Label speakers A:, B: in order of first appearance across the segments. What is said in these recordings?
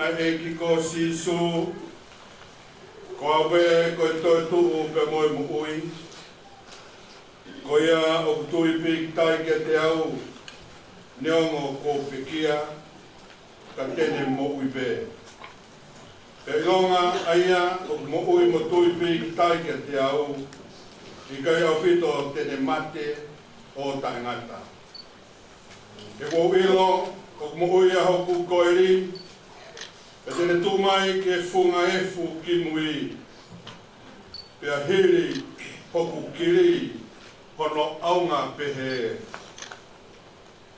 A: Fakaeiki ko sisu ko awe ko tu pe mo ui ko ia o Tiulipe tai ke te au neongo ko pekia ka tene mo ui pe pe longa aia o mo ui mo Tiulipe tai ke te au i kai au Fita tene mate o tangata e ko ilo o mo ui a hoku koeri e tene tūmai ke funga efu ki mui pia hiri hoku kiri hono aunga pehe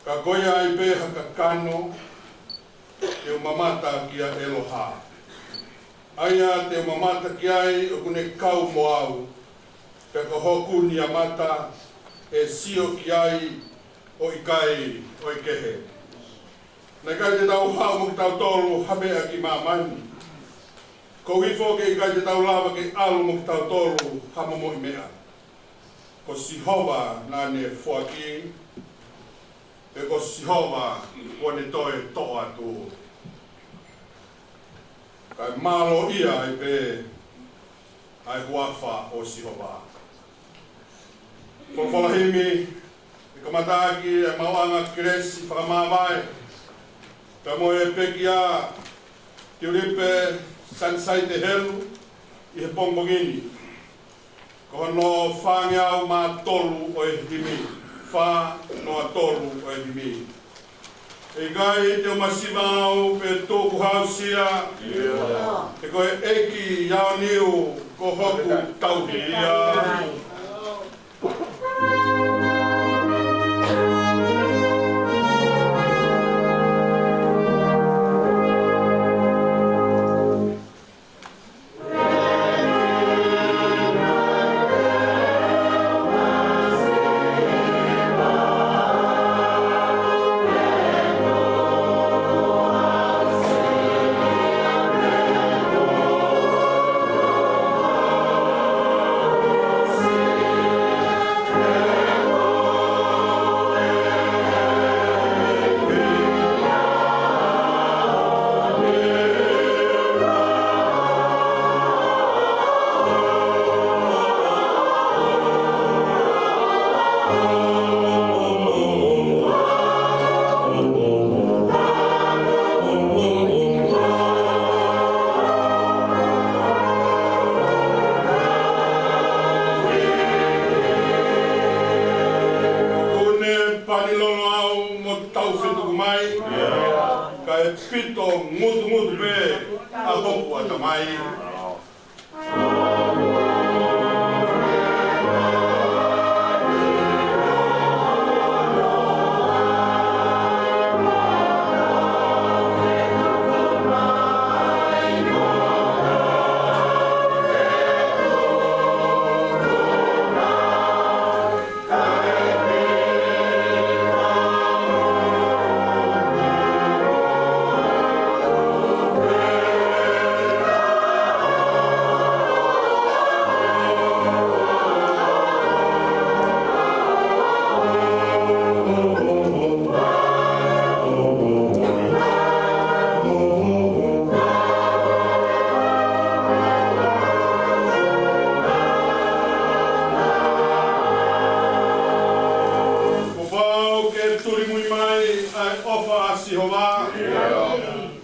A: ka goia ai pe haka kano te umamata ki a eloha aia te umamata ki ai o kune kau mo au pe ka hoku ni amata e sio ki ai o ikai o ikehe na kai te tau hao mo ki tau tolu hapea ki mamani. Ko hifo ke kai te tau lava ke alu mo ki tau tolu hama mo i mea. Ko sihova na ne fuaki, e ko sihova ko ne toe toa tu. Kai malo ia ai pe ai huafa o sihova. Ko whalahimi, e kamataki e mawanga kresi whakamawai, ka mo e pekia Tiulipe Sanisate Helu i he pongongini. Ko no whangeau mā tolu o e himi, wha noa tolu o e himi. E gai te o masimau pe tōku hausia, e koe eki iau niu ko hoku tauhia. Pito mutu pe a hoku a tamai.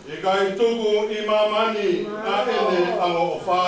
A: E kai tuku i mamani a ene alo o wha.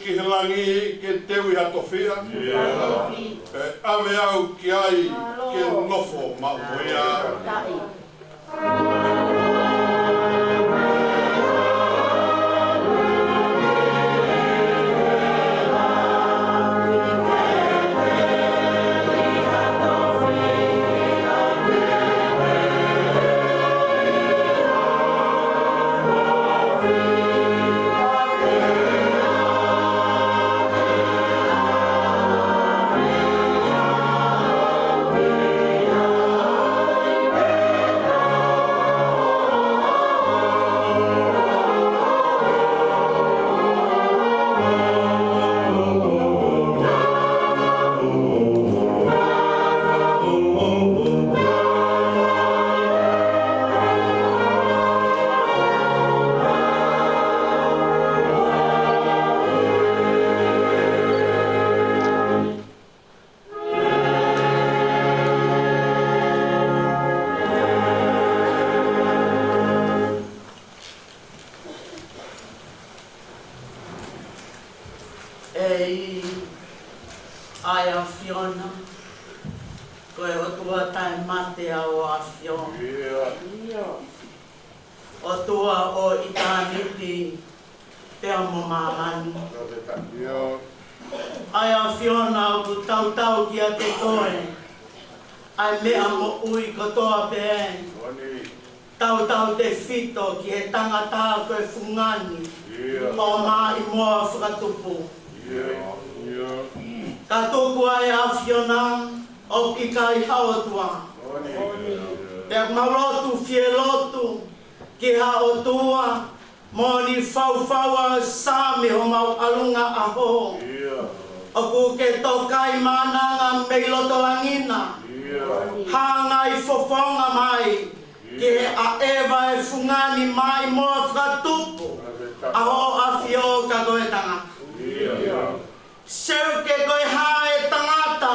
A: ki helangi ke tewi hatofia. Ame au ki ai ke nofo mauia.
B: Te fito ki he tangata koe fungani o ma I moa whakatupu. Ka tōku ai awhiona o ki kai haotua. Te maulotu fie lotu ki haotua mo ni whauwhaua sāmi ho mau alunga aho. O ku ke tokai mananga mei loto angina. Hangai fofonga mai. Ke a ewa e fungani mai moa whakatupu. Aho a whio ka koe tangata. Seu ke koe hae tangata.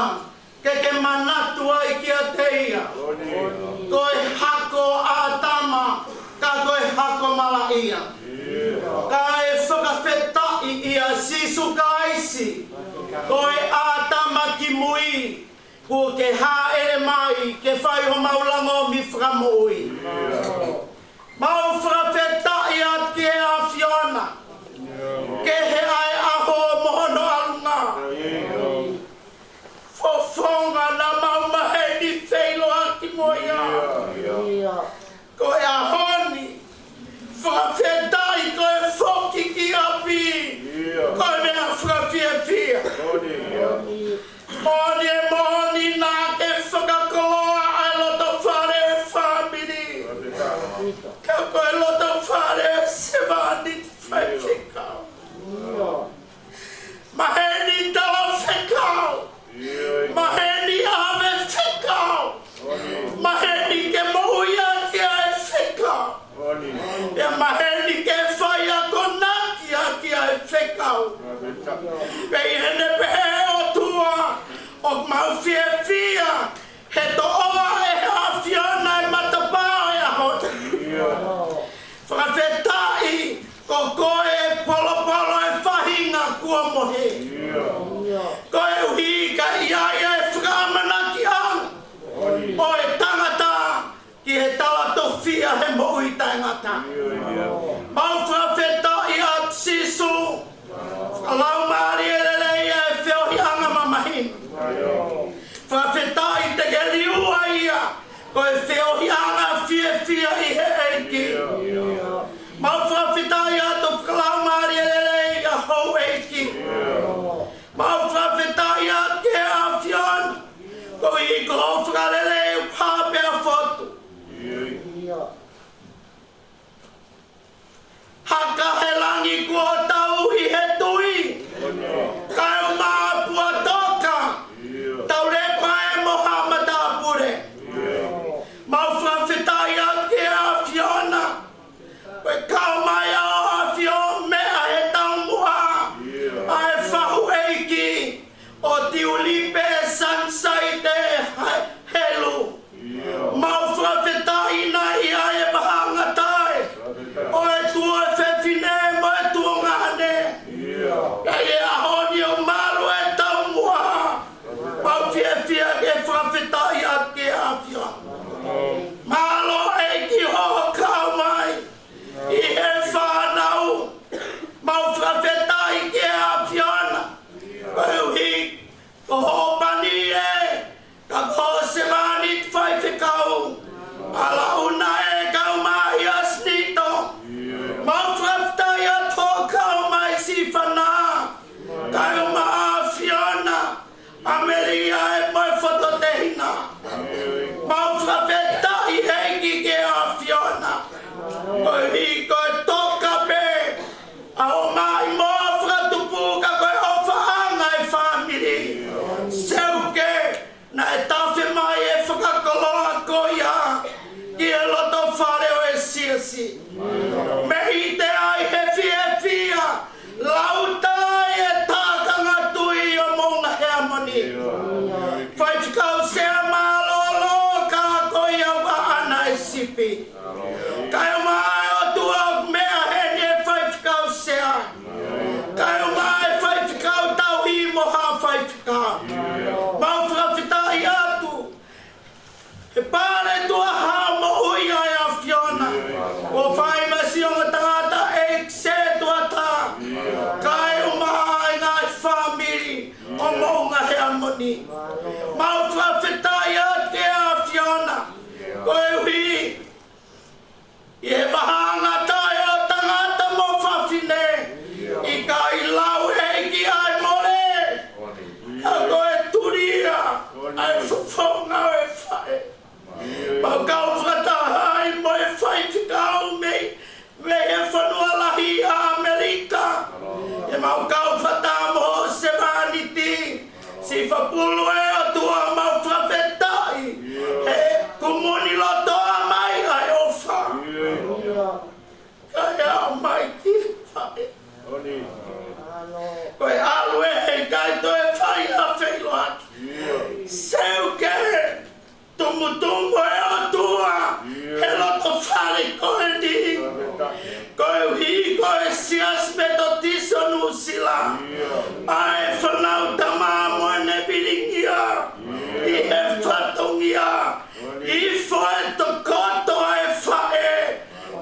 B: Ke manatu ai kia teia. Koe hako a tama. Ka koe hako malaia. Ka e whakawhetai ia sisu ka isi. Koe a tama ki mui. Ko ke haere mai, ke whai ho maulango mi whakamoi. Mau whakawhetai at ke a whiona. Ke he ai aho mohono alunga. Fofonga na mau mahe ni wheilo aki moia. Ko e a honi. Whakawhetai ko e whoki ki api. Ko e mea whakawhiawhia. Moni na ke whakakoloa ai loto whare family. Ka koe loto whare sevani whaikau. Maheni tala whekau. Maheni ave whekau. Maheni ke mohuia ki ai whekau. E maheni ke whaia konakia ki ai whekau. Pei hene pehe o tua. O mau fia, he to oa e a whiona e matapao e a hota. Whakawhetai, ko koe polo e whahinga kua mohe. Koe uhi ka iaia e whakamanaki ang. O e tangata, ki he tala to fia he mo ui tangata. Mau whakawhetai at sisu, alau maari e lelei e whiohi anga mamahin. Whawhetai te ke riua ia, ko e whiohi anga fia I he eiki. Mau whawhetai ato whakalau maari e lelei a hou eiki. Mau whawhetai at ke a whion, ko I ko hou whakalelei pāpea whotu. Haka he langi kua tau I he tui. Kai maa pua toka. Tau re pae moha matapure. Mau whawhetai at ke a whiona. Koe kau mai au a whio mea he tau mua. Ai Fakaeiki o Tiulipe Sanisate Helu. ni. Mau whawhetaya ke a whiona. Koe hui. Ie mahanga tae o tangata mo whawhine. I ka I lau e ki ai more. A koe turia. Ai whawhonga e whae. Mau kau whakatahai mo e whai tikau mei. Me e whanua lahi a Amerika. E mau kau whatamo se vaniti. Si whapulu e o tua mau whawhetai. He kumuni loto a mai ai ofa. Kai a mai ki whae. Koe alu e hei kai to e whai a whailo aki. Seu ke tumutumu e o tua. He loto whare koe di. Koe hi koe sias metotiso nusila. Ai whanau tama moe ne biringia. I he whatongia. I whae to koto e whae.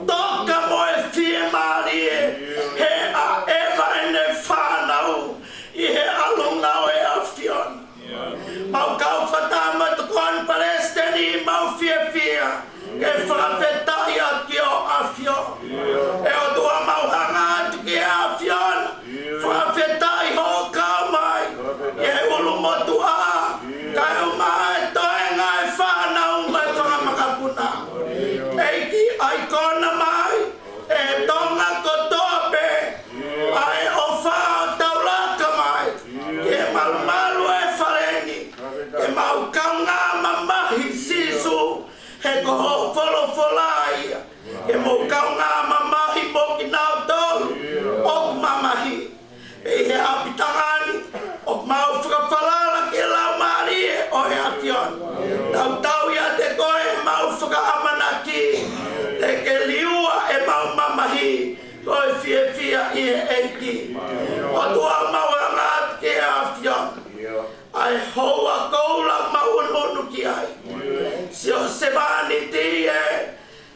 B: Toka moe fie marie. He a ewa e ne whanau. I he alungau e a fiona. Mau kau whatama to koan palestini mau fie fie. Ke whawhetai a ki o a fiona. E o tua mau hanga atu ki a fiona. Whawhetai ho kau mai. E ulu motu a. Kai o mai toe ngai whanau mai whangamakapuna. Eiki ai kona mai. E tonga kotope. Ai o whao taulaka mai. Ke malu e whareni. Ke mau kaunga mamahi sisu. He koho wholofolaia. Ke mau kaunga mamahi moki nau tolu. Ok mamahi. E he apitangani. Ok mau whakawhalala ke lau marie o e afiona. Tau ia te koe mau whakaamanaki. Te ke liua e mau mamahi. Koe fie fia I e eiki. O tua mau angat ke afiona. Ai hoa koula mau unu ki ai. Si o se vani ti e.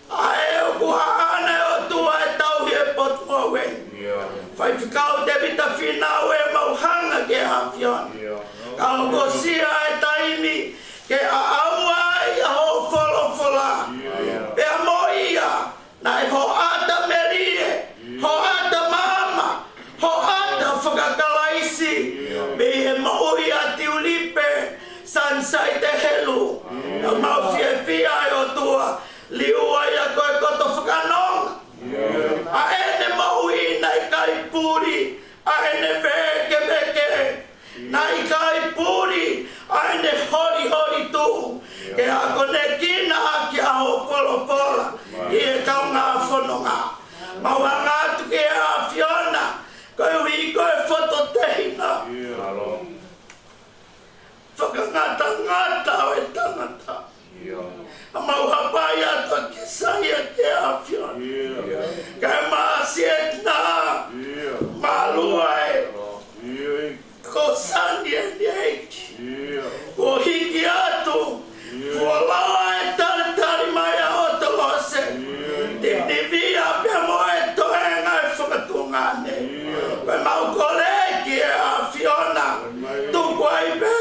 B: Ai o kua ane o tua e tau hi e potu o we. Whai whikau te vita whina o e mau hanga ke hawhiona. Kau ko sia e taimi ke a aua I a ho wholowhola. E a mo ia na e ho ata merie. Ho ata mama. Ho ata whakakalaisi. Me he mo ia Tiulipe. Sanisate Helu. Na mau fie fia e o tua. Liua ia koe koto whakanonga. A ene maui nai kai puri. A ene veke veke. Nai kai puri. A ene hori hori tu. Ke a kone kina a ki a ho polo pola. I e kaunga whanonga. Mawanga tu ke a fiona. Koe hui koe whototehina. Whakangata ngata o e tangata. A mau hapai ato ke saia ke a whiona. Kai maasiet na. Malua e. Ko sani e neiki. Ko hiki atu. Ko lawa e tari mai a oto hose. Tivia pe mo e toenga e whakatungane. Kai mau koleki e a whiona. Tuku ai be.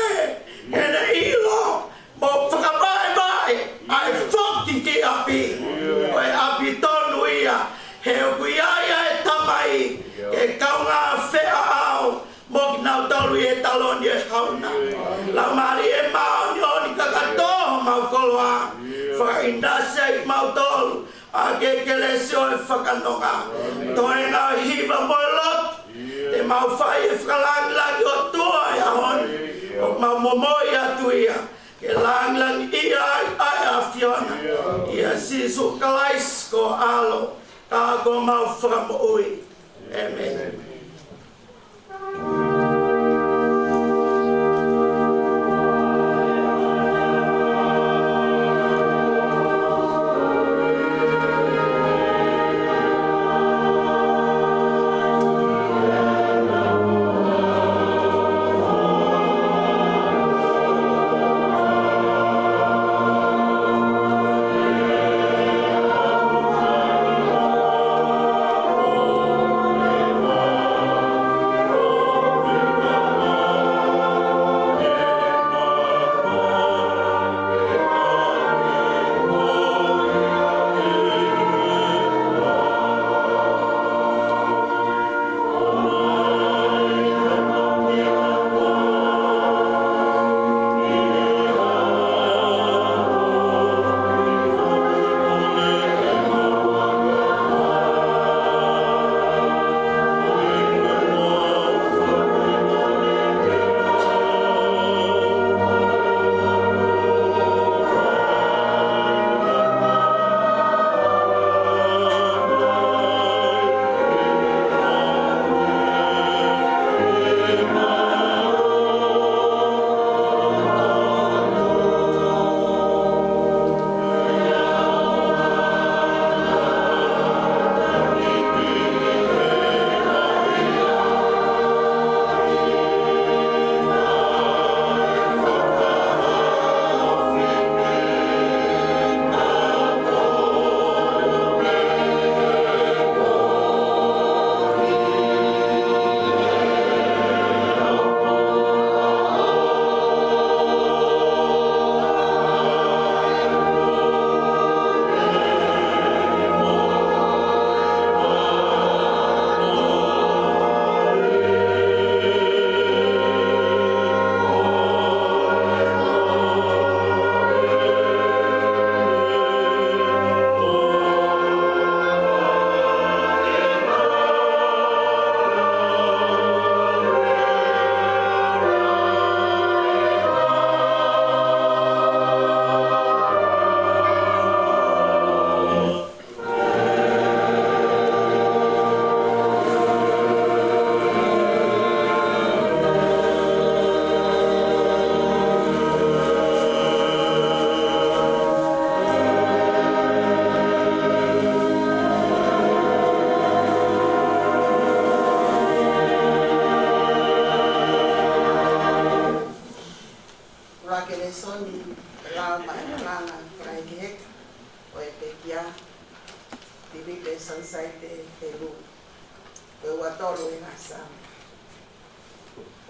B: Ene ilo. Mo whakapai vai. Ai whoki ki api. Oe api tonu ia. He okui aia e tamai. Ke kaunga whea au. Moki nau talu e taloni e hauna. La mari e mao ni oni kakatoho mau koloa. Whakaindase I mau tolu. A ke kelesi o e whakanonga. Toe ngā hiva moe lot. Te mau whai e whakalangilangi o tua e ahoni. O mau momoi atu ia. Ke lang ia ai a whiona. Ia sisu kalais ko alo. Ka ko mau whakamoui. Amen.
C: Oh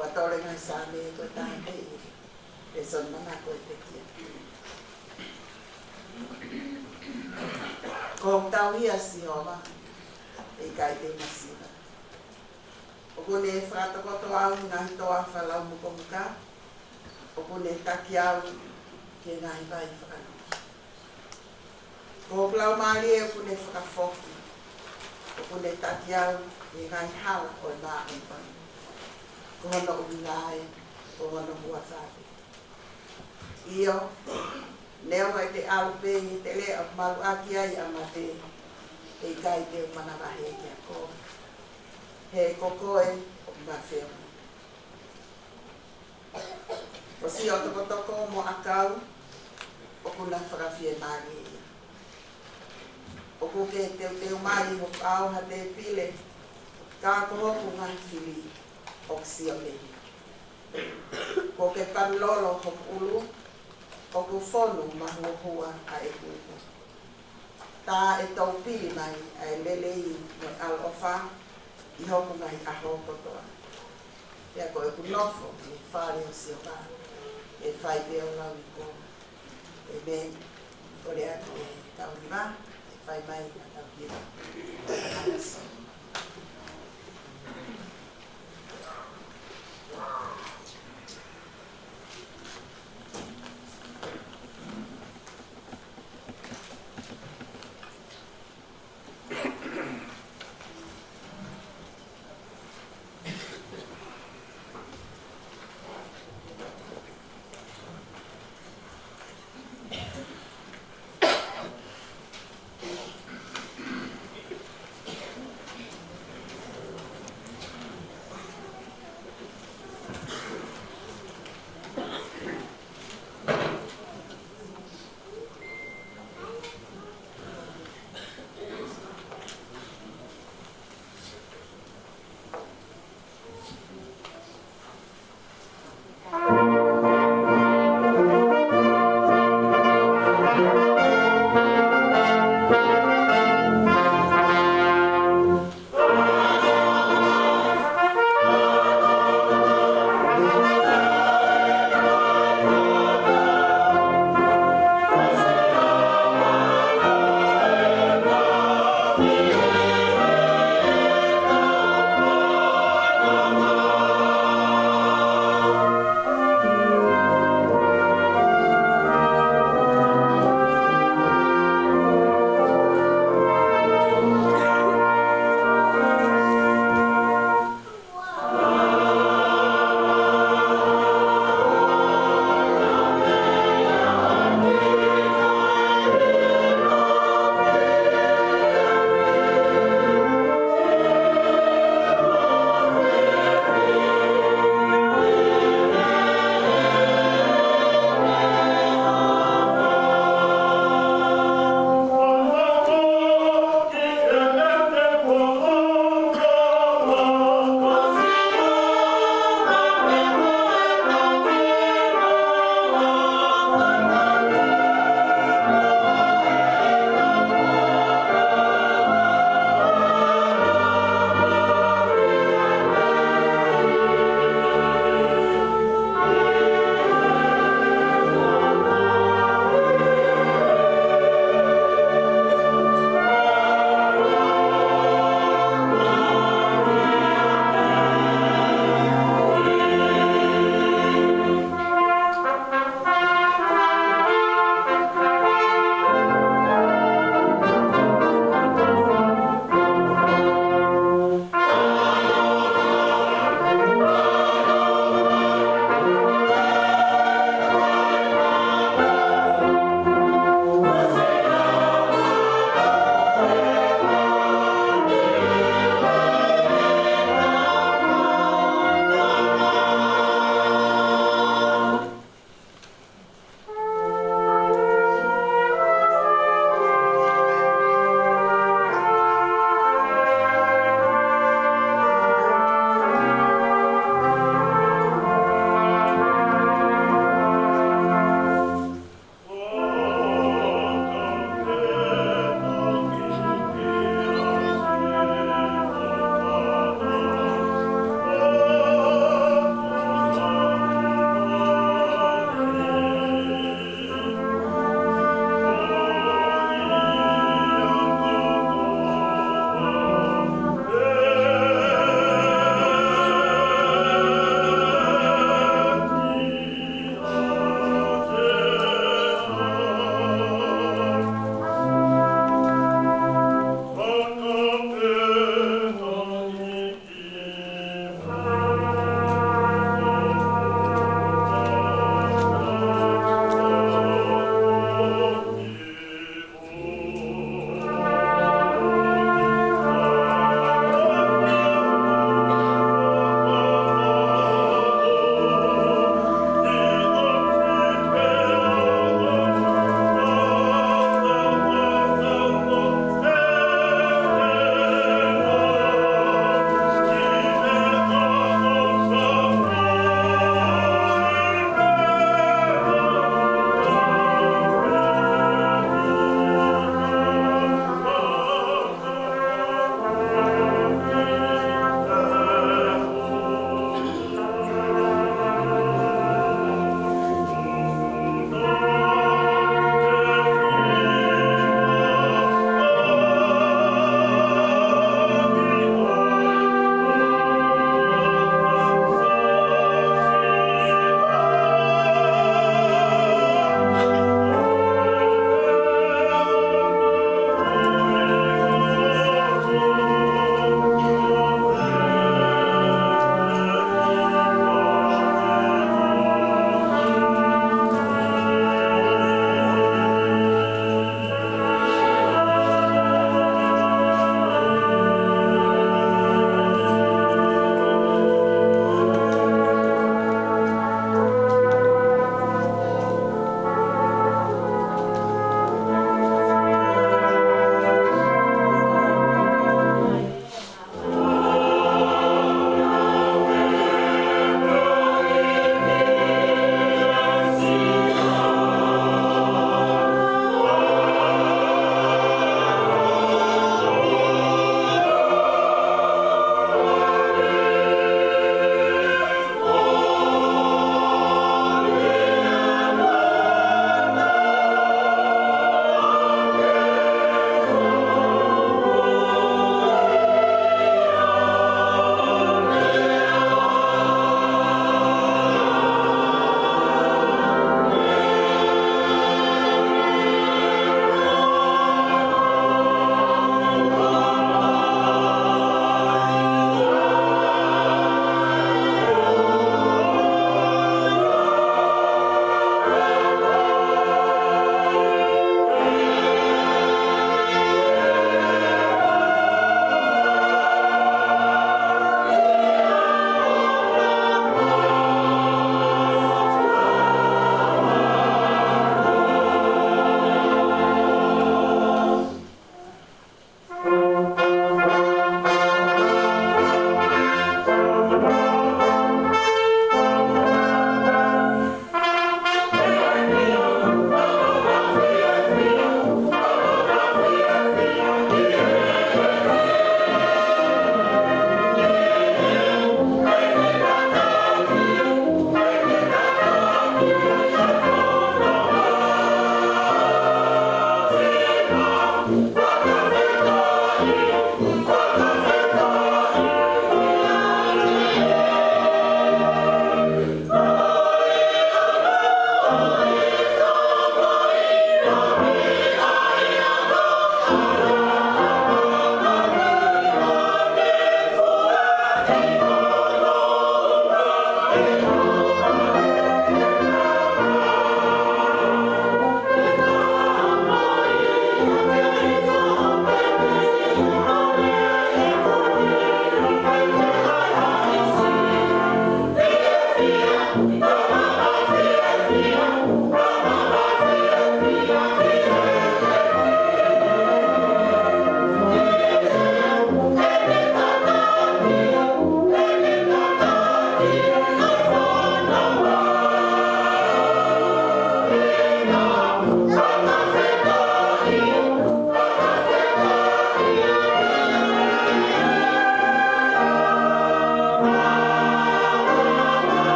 C: Kua tole ngai sa me ko tāne e son mana ko te kia. Ko tau ia si hova e kai te masina. O kone e whakatakoto au ngahi toa whalau mukomuka. O kone taki au ke ngahi vai whakanu. Ko plau maari e kone whakafoki. O kone taki au ke ngahi hala o e maa e whanu. Ko hono o vingae, ko hono mua whake. Io, neo mai te alupe i te lea malu aki ai ama te e kai te mana wahe kia ko. He kokoe o ma wheo. O si o toko toko mo akau, o kuna whakawhie maari ia. O kuke teo mai ho au ha te pile, ka kohoku ngai whili o si o lehi. Ko ke panlolo ho ulu, o ku whonu mahuahua a e kuku. Tā e tau pili mai a e lelei mo al ofa, i hoku ngai a hokotoa. Pea ko e ku nofo, e whare o si o kā, e whai peo lau i ko. E me, ko rea ko e tau riwa, e whai mai a tau kira. Anasi.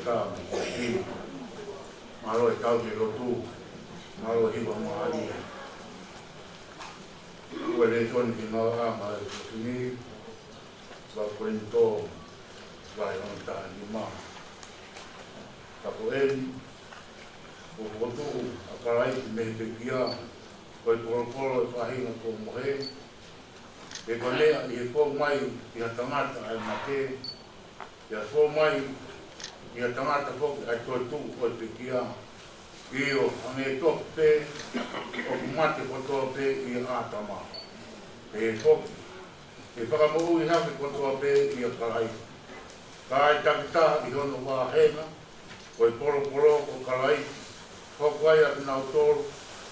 D: tangata ki malo e tau ke lotu malo hiwa maali ua le toni ki ngā ama e kini wa kwento vai on ta ni ma ka ko eni o kotu a karai me te kia ko polo fahinga ko mohe e kolea i ko mai i tangata ai mate ya ko mai i tangata ko ai to tu ko te kia io ame to pe o mate ko to pe i atama e ko e whakamu i hake ko to pe i karai kai takita i hono wa hena ko polo ko karai ko kai a na toro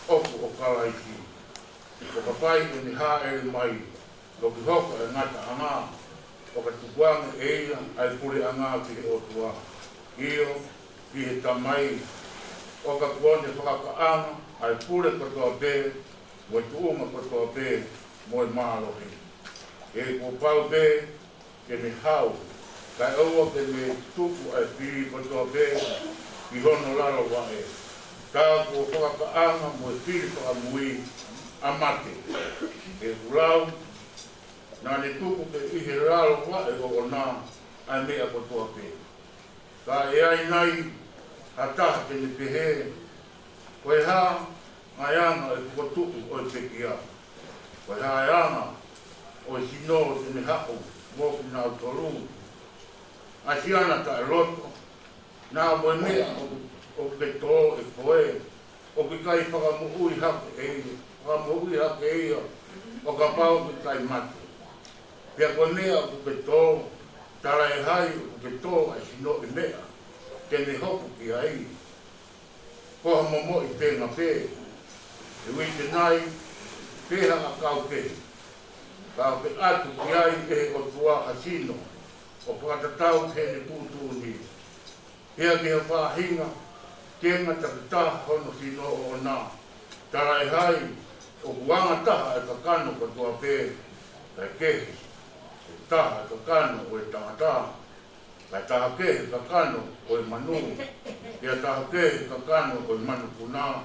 D: o karai ki ko papai ni ha e mai lo ki hoko e ngata anga o ka tukuanga e ia ai pure anga ki o tua io ki he tamai o ka kuone whakakaanga ai pure katoa be mo tuunga katoa be mo e maalohi e ko pau be ke me hau kai aua ke me tuku ai piri katoa be ki hono lalo wa e ka ko whakakaanga mo e piri whakamui amate e urau na ne tuku ke ihe raro wa e o na ai mea kotoa pe. Ka e ai nai hata ke ni pehe koe ha ai anga e kukotuku o e pekia. Koe ha ai anga o e sino te ne hako mo ki nga utoru. A siana ta e roto na mo e mea o ke to e koe o ki kai whakamuhui hake e ia. Whakamuhui hake e ia o ka pau ki kai mate. Pea konea o ke tō, tara e hai o ke tō a sino e mea, ke ne hopu ki ai. Koha momo i pēnga pē, e ui te nai, pēha a kau pē. Kau pe atu ki ai e o tua a sino, o whakatatau he ne tūtū ni. Pea ke ha whahinga, kenga takita hono sino o nā. Tara e hai, o kuanga taha e kakano katoa pē, kai kehi. Taha ka kano o e tangata, kai taha ke ka kano o e manu, kia taha ke ka kano o e manu puna,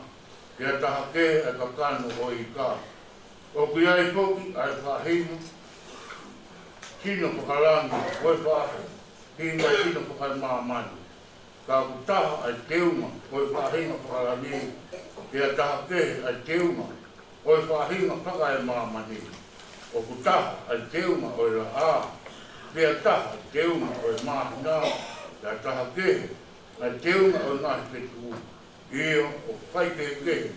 D: kia taha ke ka kano o e ka. O ki ai poki ai whahinu, kino pakalangi, o e whahe, kino pakalmaamani. Ka ku taha ai keuma, o e whahinu pakalangi, kia taha ke ai keuma, o e whahinu pakai maamani. O ku taha ai keuma o e la a, pia taha ai keuma o e mahina, la taha kehe, ai keuma o nahi petu. Io o whai kehe,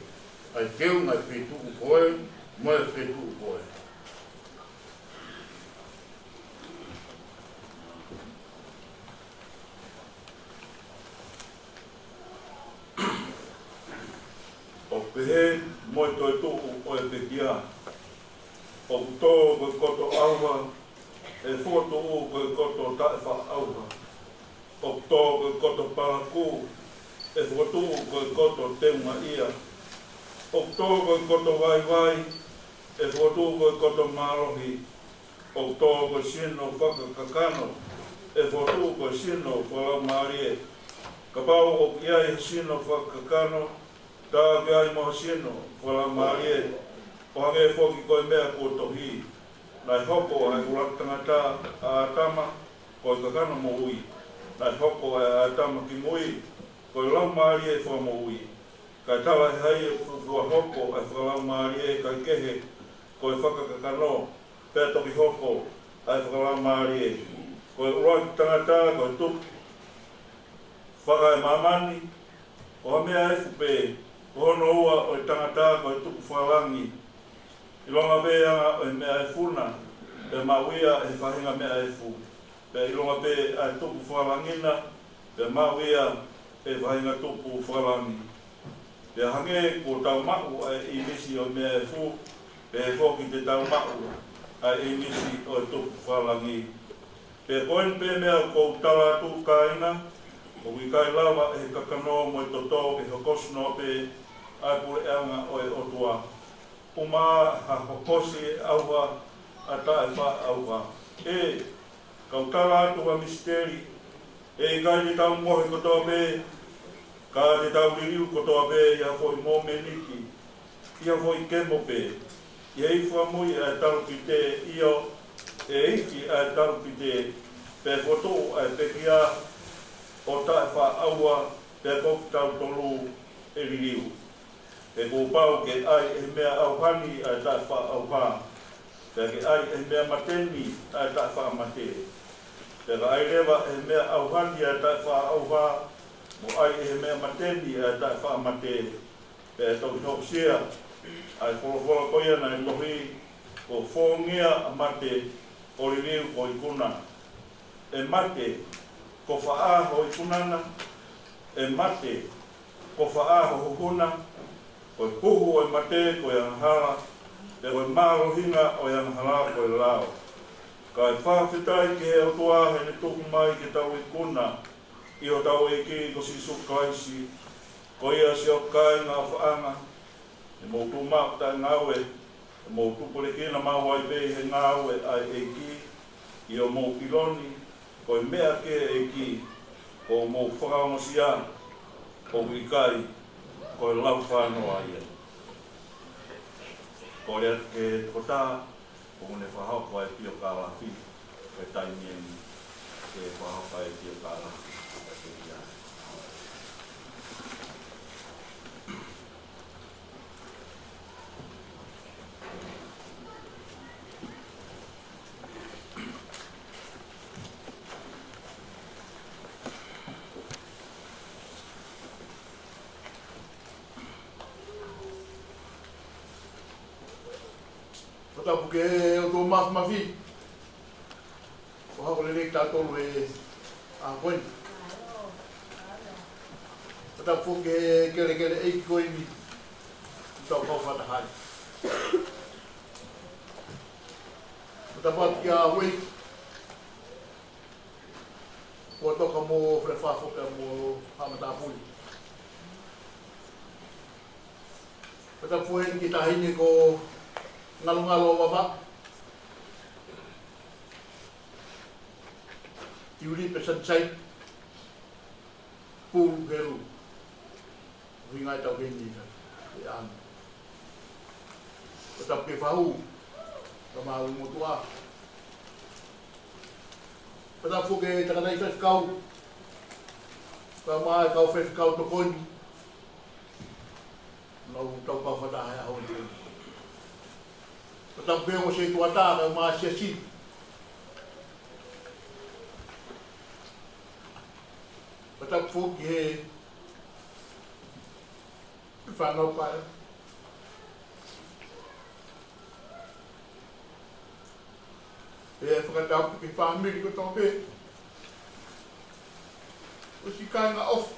D: ai keuma ai petu koe, mo e petu koe. O pehe, mo e toi tuku o e pekia. O tō koe koto aua, e whoto o koe koto taewa aua. O tō koe koto paraku, e whoto o koe koto teunga ia. O tō koe koto waiwai, e whoto o koe koto marohi. O tō koe sino whakakakano, e whoto o koe sino whalau marie. Ka pau o kiai sino whakakakano, tā kiai moha sino whalau marie. O hange whoki koe mea ko tohi, nai hoko ai urak tangata a atama koe kakana mo ui. Nai hoko ai a atama ki mui, koe lau maari e wha mo ui. Kai tawa e hai e whua hoko ai whakalau maari e kai kehe koe whakakakano, pēr toki hoko ai whakalau maari e. Koe urak tangata koe tuk, whaka e mamani, o hamea e fupe, o hono ua o tangata koe tuk whalangi. I longa mea e mea e funa, e mawia e whahinga mea e fu. Pe i longa pe a tupu whalangina, pe mawia e whahinga tupu whalangi. Pe hange ko tau maku a i misi o mea e fu, pe e whoki te tau maku a i misi o tupu whalangi. Pe koen pe mea ko tala tu kaina, o wikai lava e kakano mo i toto e hokosno pe a pure anga o e otua. Uma ha hokosi aua a tae wha aua. E, kautala atu wa misteri,
A: E kai ni tau mohi kotoa me, ka te tau ririu kotoa me, ia fo i mō meniki, ia fo i kemo pe. Ia i fua mui e taru ki te io, e iki e taru ki te pe foto e pekia o tae wha aua pe koki tau tolu e ririu. Pe kōpau ke ai e mea auhani e tae wha auha, pe ke ai e mea mateni e tae wha mate. Pe ka ai rewa e mea auhani e tae wha auha, mo ai e mea mateni e tae wha mate. Pe toki hoksia, ai wholofola koia na e tohi ko whongia a mate o ririu ko i kuna. E mate ko whaaho i kunana, e mate ko whaaho hukuna, ko i puhu o i mate ko i angahara, te ko i marohinga o i angahara ko i lao. Ka i whawhitai ki he otua he ne tuku mai ki tau i kuna, i o tau i ki ko sisu kaisi, ko ia si o kai ngā whaanga, e mōtu mākuta i ngāwe, e mōtu kore kina māwai pei he ngāwe ai e ki, i o mō piloni, ko i mea ke e ki, ko mō whakaongosia, ko i kai, ko i lau whānoa ia. Ko rea ke kota, ko ngune whahauka e pio ka lafi, ke taimien, ke whahauka e pio ka lafi.
D: Porque eu estou mais uma vida. O Raul ele está todo a coisa. Então porque ele é coisa. Então vou fazer hard. Então porque a wei. O to como frefa como hamada fui. Então foi que está indo com ngalo baba Tiulipe Sanisate Helu Helu vingai tau hindi e an tetap ke fahu kama mutua tetap fuge takana ifes kau kama kau fes kau to kon no tau pa fata ha ho tetap bem o jeito atar mas assim tetap fogue falou para fica dar porque família que eu tô vendo os ficar na off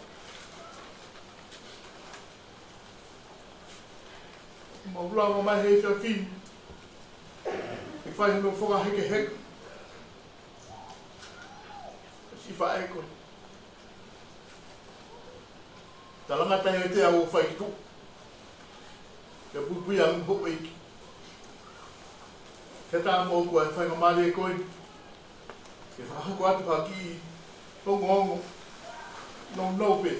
D: uma blog mais esse fim e faz meu fogo a reque se vai com talanga tayo te au fai tu ke pupu yang bo iki ke ta mo ko fai ma male ko ke fa ko atu aki to ngongo no pe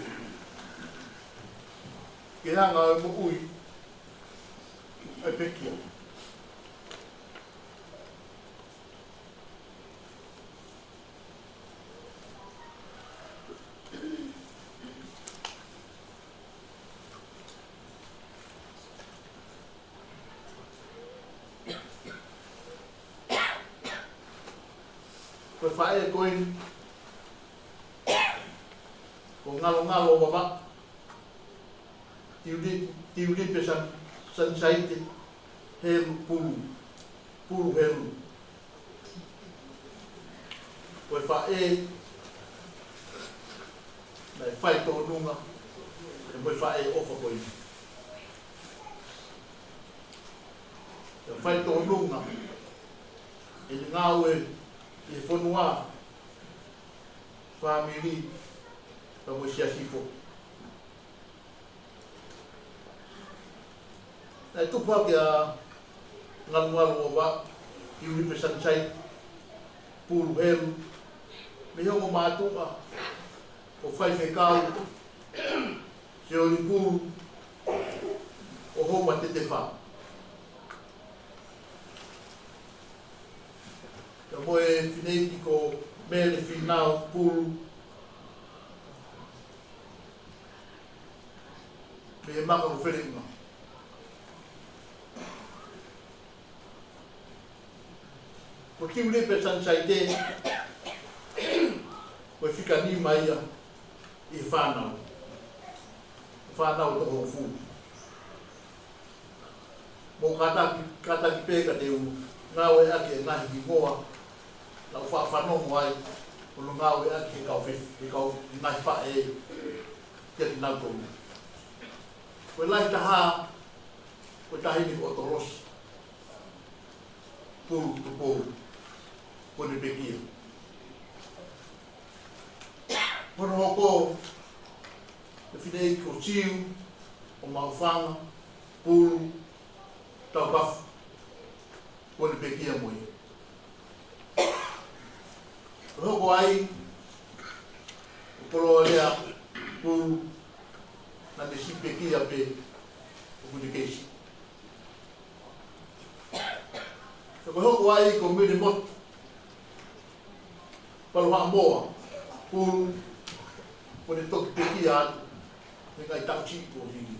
D: ke hanga mo ui ai pekia phải coi có ngalo baba Tiulipe Sanisate Helu pulu Helu coi phải to nunga coi phải ofa coi phải to nunga ele ngawe e fonua family como se assim for é tu pode a ngalualo ba Tiulipe Sanisate pulu Helu me ho matu a o whai whekau, se o pūru, o homa te whā. Ka moe whinei ko mele whinau pūru, me he maka o wherenga. Ko Tiulipe Sanisate, ko e whika ni mai ia i whānau. Whānau to ho fu. Mo kataki pēka te u ngāwe ake e ngahi ki ngoa, lau whanongo ai, o no ngāwe ake e kau ngahi wha e kia ti nau tonu. Koe lai taha, koe tahini ko otorosi. Pūru tu pūru, koe ne pekia. Pono hoko, e whinei ko tiu, o mauwhanga, pūru, tau kafu, koe ne pekia moi. Koe hoko ai, o polo lea, pūru, na me si pekia pe o communication. Koe hoko ai ko mire motu, palo haa moa, pūru, ko ne toki pekia atu, me kai tau chiko o hiri.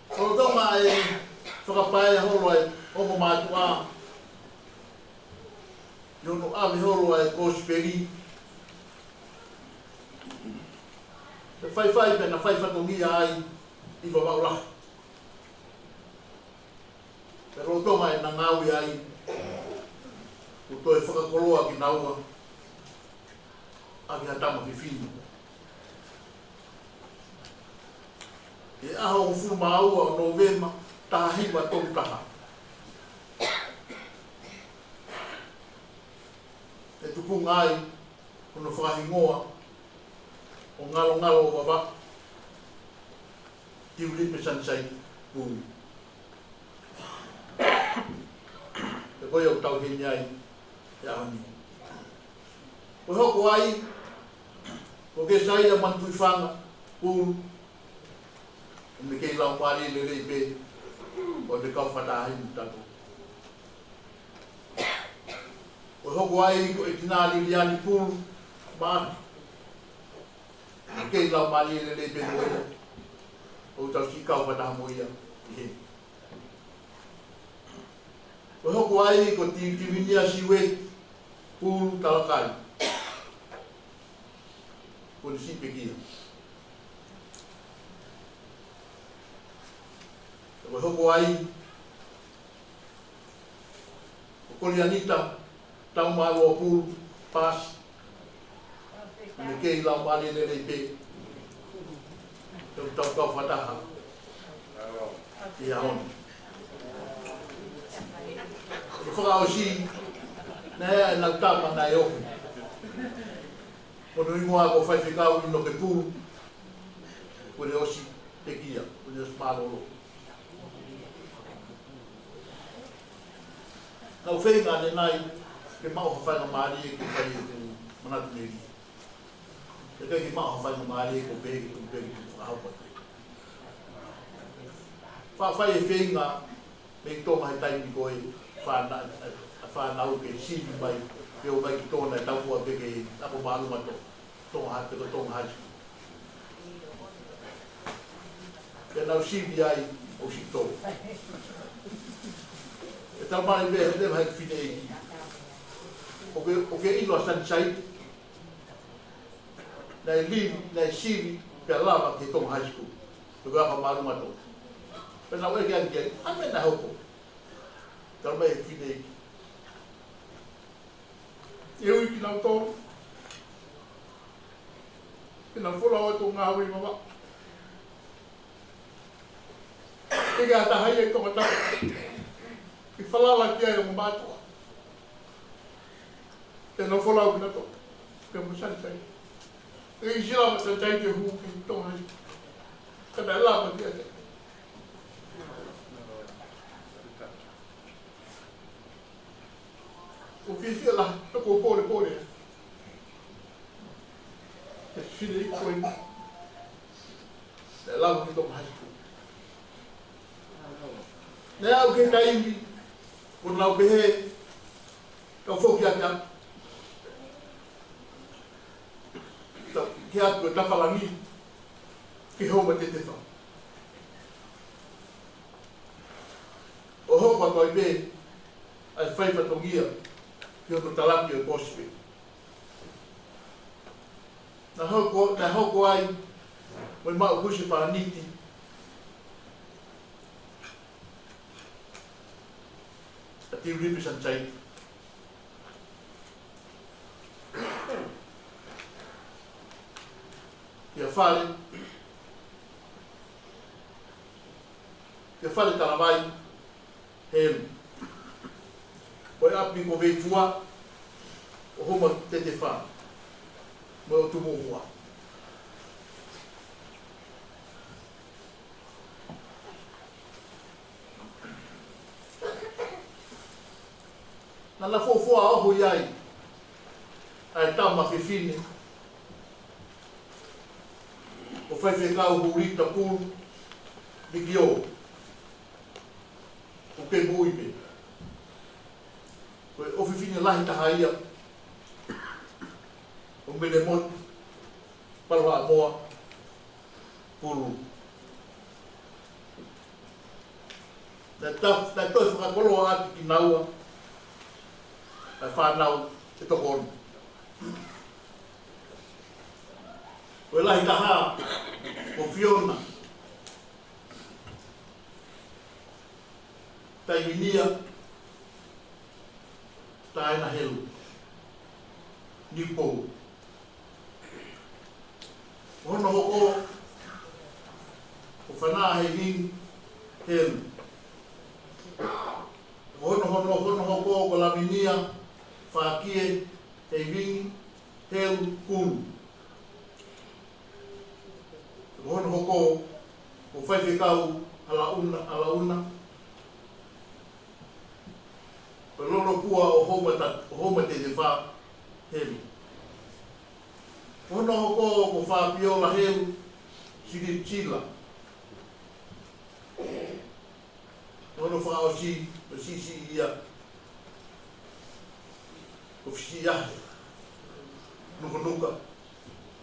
D: Koe tonga e whakapae holo ai omo mātua, yono awe holo ai kōsperi, te whaiwhai pena whaiwhatongia ai i wamaurahi. Te rotonga e na ngāwi ai, o toi whakakoloa ki naua, a ki hatama ki whinu. E aho o fu maua o novema, taha hiwa tonu taha. E tupunga ai, ono whakahingoa, o ngalo o baba, Tiulipe Sanisate pūru. Te koe au tau hini ai, e ahoni. Koe hoko ai, ko ke saia mantui whanga pūru, o me kei lau pāri le rei pē, o me kau whatahi mutato. Koe hoko ai, ko e tinari liani pūru, mātu, kei lau mali le le pe moia o tau si kau pataha moia i he. Ko hoko ai ko tiwinia siwe pūru talakai. Ko ni si pekia. Ko hoko ai ko kolianita tau mālo pūru pasi. Me kei lau mali le rei pe. Tau kau whataha. I ahoni. Ko whakao si, nea e nau tāma nai oku. Kono ingoa ko whaiwhikau ino ke pūru. Ko re osi pekia, ko re osi mārolo. Nau whenga ne nai, ke mau hawhainga maari e ke whai e te manatu neri. E kai ki maha whai no maare ko pēki tu whahaupa. Whai e whenga me ki tōma he taimi koe whanau ke sīni mai pe o mai ki tōna e taupua peke apo mālumato tōma hati ko tōma hati. Ke nau sīni ai o si tō. E tau mani me he lewa heki whine eki. O ke ilo a Sanisate, nei siri pe lava ke tong high school. Tu ga malu mato. Pena we gan ke, ame na hoko. Tal mai fine. Eu ki na to. Pena fola o to nga we mama. E ga ta hai ko mata. Ki fala la ki ai mo mato. Pena fola o na to. Pe mo Sanisate. E gira ma te tai ke hu ki tong hai. Ka da la ma dia. O fisi la, ko pole. E fili ko ni. La ko to mai. Na o ke kai o na be ka fo ki ata. Ki ata ta falangi. Ki ho ma te fa. O ho pa toi be ai fai fatongia ki o talaki o pospe. Na hoko ai mo ma o kusi pa niti. A Tiulipe Sanisate. Ia fale talamai Helu. Poi api ko vei fua o homa te wha. Mo o tumo hua. Nana fōfua aho iai. Ai tama whiwhine. O whaiwhekau hurita pūru. Liki o. O ke Tiulipe. O whiwhine lahi taha ia. O mene mon. Parwa moa. Puru. Na toi whakakolo ati ki naua. Ai whanau e toko onu. O lahi taha. O Fiona. Taiwinia. Taina Helu. Nipo. Hono hoko. O whanaa he hing. Helu. Hono hoko ko laminia. Whakie. He hing. Helu. Kulu. Hono hoko. O whaiwhekau. Alauna. O loro kua o homa te wha Helu. Hono hoko ko wha piola Helu, siri tila. Hono wha o si ia. O fisi ahe. Nuka.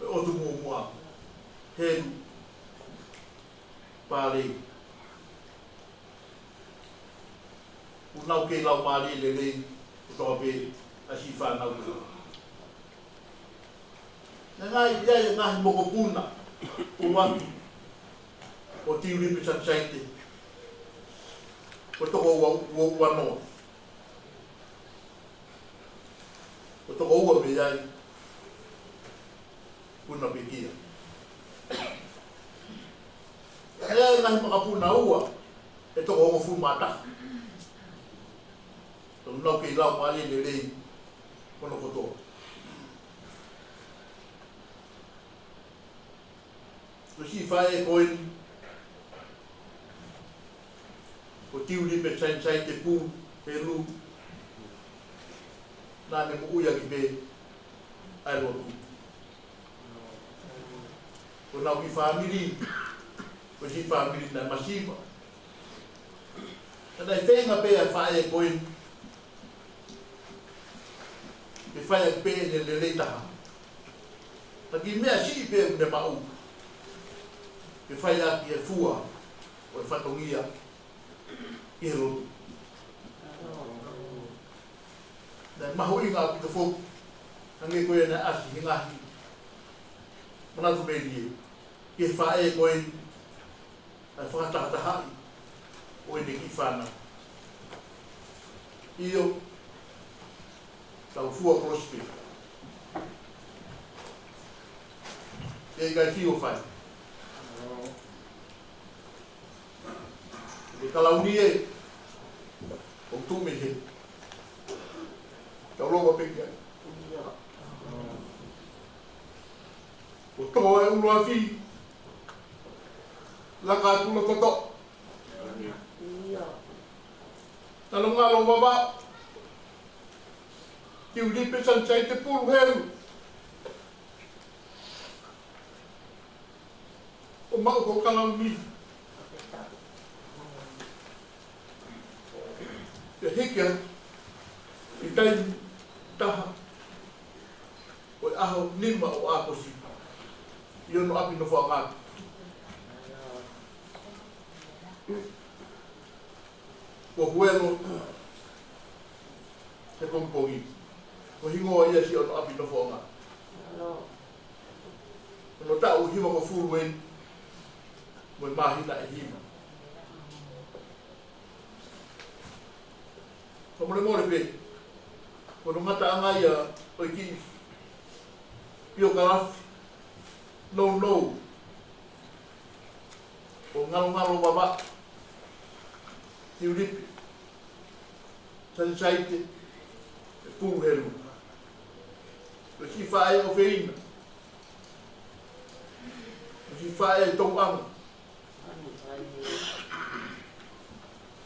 D: O tu mua. Helu. Pare. Unau ke lau mari le o toa pe asi whanau ka. Ngai iai ngahi moko puna o watu o Tiulipe Sanisate o toko ua noa. O toko ua me iai puna pe kia. Iai ngahi maka puna ua e toko ongo fu mata. Nau ke lau mali le rei kono kotoa. O si whae koini o Tiulipe Sanisate pū Helu nāne mo uia ki pe ai rotu. O nau ki whamiri o si whamiri na masiva. Tanai whenga pe a whae koini me whaia pe le leitaha. Taki mea si pe ne mau. Me whaia ki e fua o e whatongia ki he rotu. Nai maho inga ki te whoku. Hange koe na asi hingahi. Manatu me rie. Ki he whae koe ai whakatahatahai o e ne ki whana. Iyo tau fua prospe. E kai fio whai. E kalauni e o tume he. Tau loa peke ai. O toa e unua fi. Laka tula koto. Talo ngalo baba. Tiulipe Sanisate pulu Helu. O mau ko kalami. Ya hikya itai taha o aho nima o akosi. Yo no api no whaangata. O huelo te kompongi. O hingoa ia si o no api no whaangata. No ta o hima ko furueni. Mo mahina e hima. Ko more pe. Ko no mata anga ia o ki pio karafi. No. O ngalo baba. Tiulipe. Sanisate. E pulu Helu. O ki whae o whina. O ki whae e tau anga.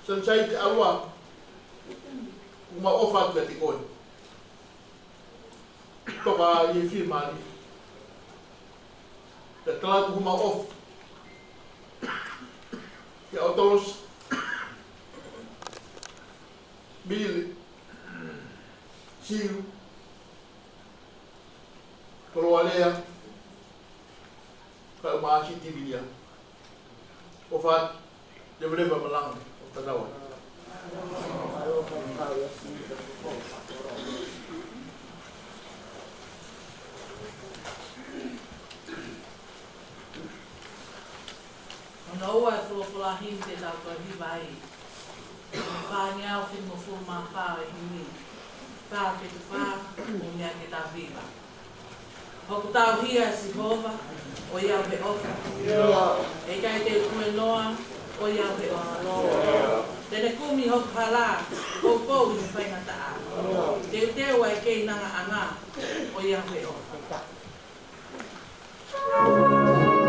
D: Sanisate alua. Uma ofa te koe. Toka i firmani. Te talatu huma off. Ke autolos. Bili. Siu. Koloalea. Ka umaasi tibinia. Ofa. Devreba Malangai. O tanawa.
E: Noa fula hinte da tua vai. Vai ao fim do forma para mim. Para que tu faz, o minha que tá viva. O que tá via se rova, o ia ver ofa. E cai te noa, o ia ver ofa. Tene kumi ho hala, o pou ni fai na ta. Te wa ke na anga, o ia ver ofa.
F: Oh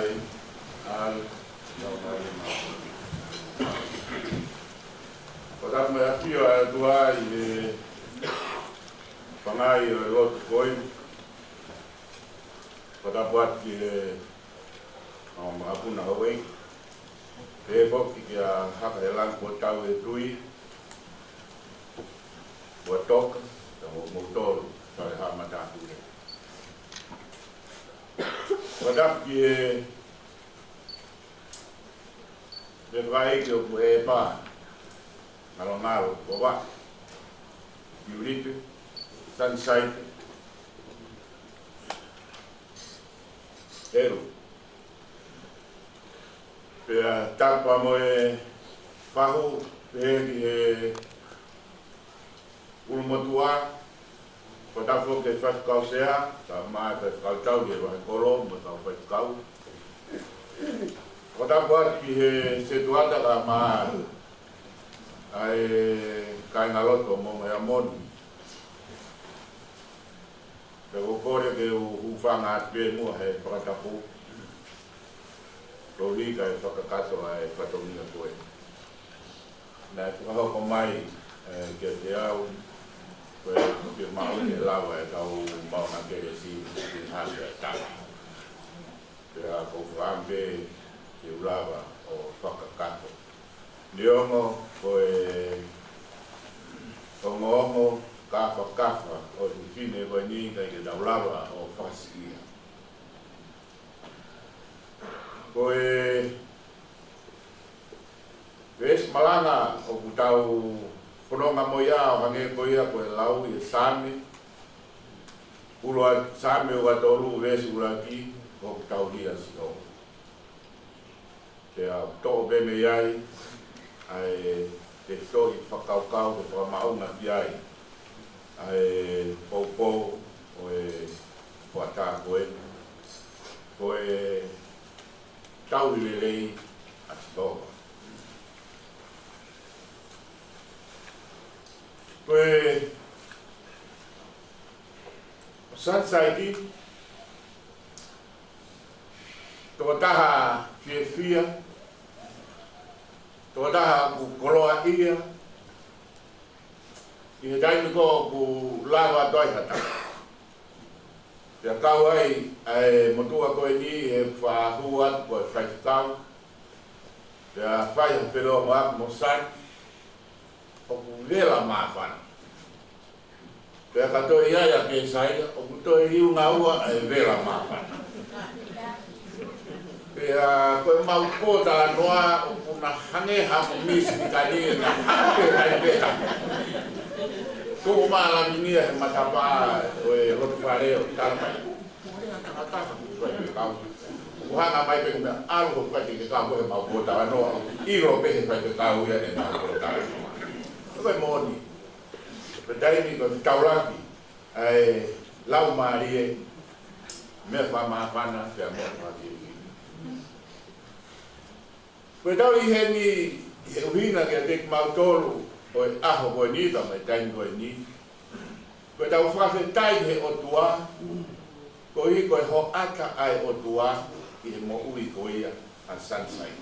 D: ai al no mai ma ora me apio a tua e pangai o lot koi pada buat ki apuna hoi e bok ki a haka elang ko tau e tui buat tok motor sai ha mata tu pada ki e vai que o e pa Malangai ko wa Tiulipe Sanisate Helu pe tapa mo e pahu pe e ulmotua ko tafo ke fas kausea ta mai pe kautau de wa kolo mo ta pe kau ko tapa ki se tuata ka ma ai kai ngaloto mo me amon pero kore ke u fanga pe mo he para pu Roli ka whakakato ai whatongia koe. Nā whakahoko mai ke te au, koe ke mau ke lawa e tau mauna kere si hanga e tawa. Pea ko whaampe ke ulawa o whakakato. Niongo koe ongo kafa o tine koe ni kai ke taulawa o whasikia. Koe ves malanga o kutau whanonga moia o hange koia koe lau i same uloa same o atoru ves ulaki o kutau hia si o te a tō beme iai ai te tō i whakaukau te whamaunga ki ai ai poupou o e whatā koe koe tau i lelei a tōwa. Koe o Sanisate tō taha whiawhia, tō taha ku koloa ia, i he taimi ko ku lawa toi hata. Pea kau ai motua koe ni e whahua koe whaikau. Pea whai ha wheroa mo aku mo san. O ku vela mawhana. Pea katoe iaia ke saia, o ku toe hiu ngā ua e vela mawhana. Pea koe mau kōta noa o ku na hange hamo misi ki kani e na hake kai peta. Tō maa minia he matapa o e rotu whareo tāpai. Morea tātaka ku tuai ke kau. Ku hanga mai pe kumea alu ho kai ke kau he mau kōta anoa. Iro pehe kai ke kau ia ne mau kōta anoa. Koe mōni. Pe taimi koe tauraki. Lau maarie. Mea wha maapana pia mō whaki. Koe tau i he ni he uhina ke te mau tōru. Koe aho koe ni ka mai taimi koe ni. Koe tau whawhetai he o tua. Koe i koe ho ata ai o tua i he mo ui koe ia a Sanisate.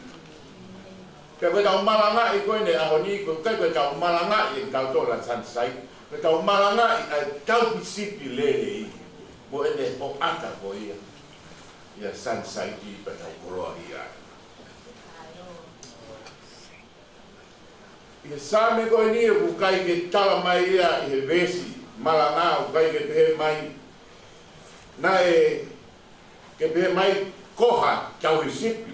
D: Koe koe tau malanga i koe ne aho ni koe koe tau malanga i tau tōla Sanisate. Koe tau malanga i ai tau pisipi lele i. Mo ene ho ata koe ia. Ia Sanisate i pa tau koroa i ai. I same koe ni e ku kai ke tala mai ia i he vesi malanga o kai ke pehe mai na e ke pehe mai koha tau i sipi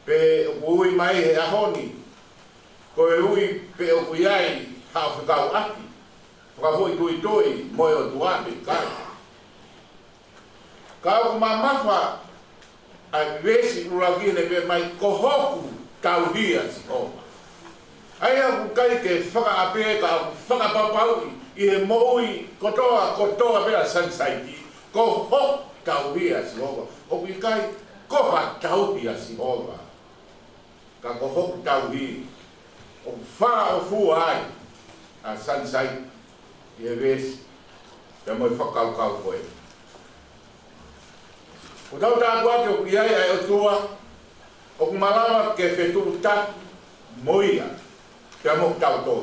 D: pe ui mai he ahoni koe ui pe o kuiai hao whakau aki whakahoi tui moe o tuape kai kau mamafa a vesi uragine pe mai kohoku tau hia si o. Ai aku kai ke whakaapea ka whakapapau i he moui kotoa pera Sanisate ko ho tau hia si o. O kui kai koha tau hia si o. Ka ko ho tau hia. O wha o fua ai a Sanisate i he vesi. Pea moi whakaukau koe. O tau tātua ke o iai ai o tua, o kumalawa ke whetu tak moia, pia mo tau tō.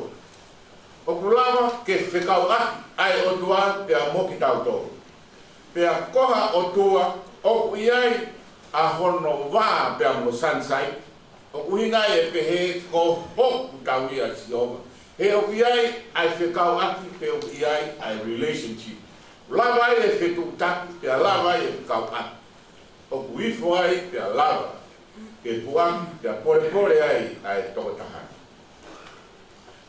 D: O kulawa ke whekau ai o tua, pia mo ki tau tō. Pia koha o tua, o iai a hono wā pia mo Sanisate, o kuhinga e pehe ko hoku tau ia sioma. He o iai ai whekau aki, pe o iai ai relationship. Lava ai e whetu tak, pia lava ai e whekau aki. O kuifo ai pia lava, ke puaki pia pore ai toko tahani.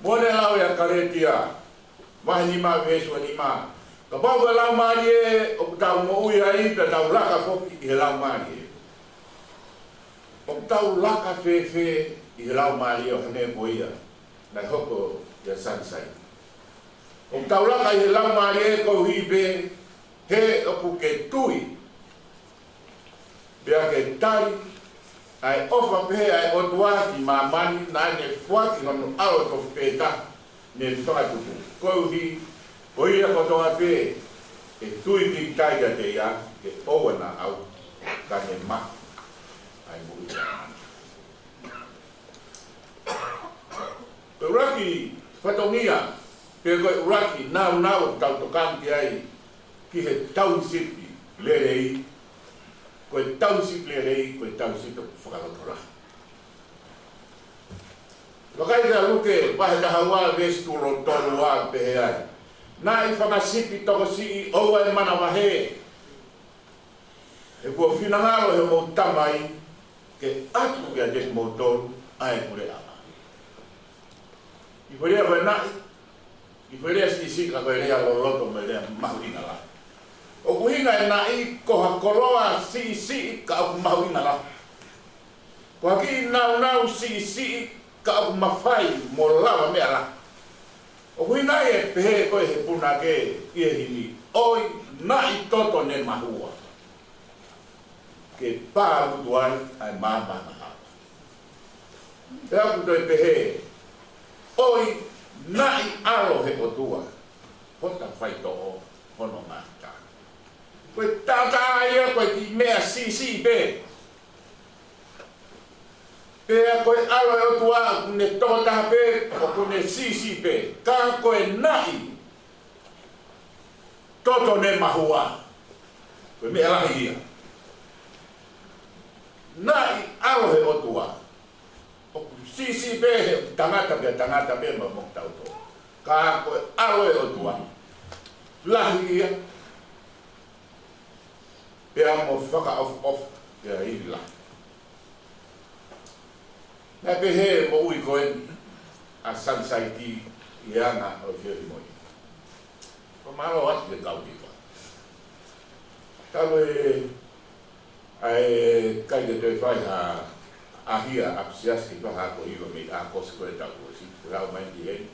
D: Mone lau ya karetia, mahi nima vesua nima. Ka pau ka lau maari e, o tau mo ui ai, pia tau laka foki i he lau maari e. O tau laka fe i he lau maari o hane moia, nai hoko ya Sanisate. O tau laka i he lau maari e kou hibe, he o ku ke tui, pia ke tari, ai ofa pehe ai o tua ki mamani na ne fuaki hono ao ko peta ne toa tupu. Kou hi, o ia ko toa pe, e tui ki taiga te ia, ke owana au, ka ne ma, ai mo ia. Pe uraki, whatongia, pe koe uraki, nau tau tokam ki ai, ki he township lerei, koe township lerei, koe township whakalotora. Wakai ka luke, wahe tahawa vestulo tolu wa pehe ai. Nā i whakasipi toko si i oua e mana wahe. E kua whinangaro he mou tamai, ke atu kia te mou tolu, ai kure ama. I wherea koe nai, i wherea si ka koe rea loloto me rea mahurina la. O kuhinga e nai koha koloa si ka au mahurina la. Koha ki nau si ka au mawhai mo lawa mea la. O kuhinga e pehe koe he puna ke ie hini. Oi nai toto ne mahua. Ke pā utuai ai māma hapa. Pea kuto e pehe. Oi nai alo he otua. Hota whai toho hono ngata. Koe tata ia koe ki mea si pe. Pea koe alo e otua kune totaha pe, o kune si pe. Ka koe nai toto ne mahua. Koe mea lahi ia. Nai alo he otua. O si pe he tangata pe ma mok tau to. Ka koe alo e otua. Lahi ia. Pea mo whaka off pea hiri la. Nā pehe mo ui koe a Sanisate i anga o whiri moi. Ko maro ati e kau hiwa. Tau e ai kai te toi whai ha ahia apsiasi whaha ko hiwa me a kosi koe tau o si. Rau mai ki hei.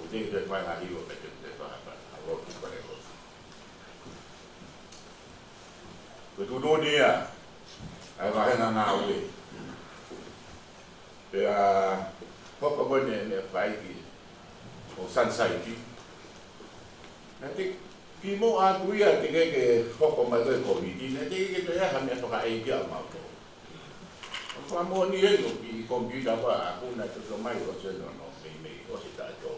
D: O te toi whai ha hiwa me te whaha a roki kore o. Ko tūnoni ia, ai wahenga ngā ue. Pea hoka mone me Fakaeiki o Sanisate. Nā te ki mo atu ia te keke hoko mai koe komiti, nā te keke te eha mea Fakaeiki a mauto. Wha mo ni e no ki kompita wha a kuna te so mai o se no mei o se tātou.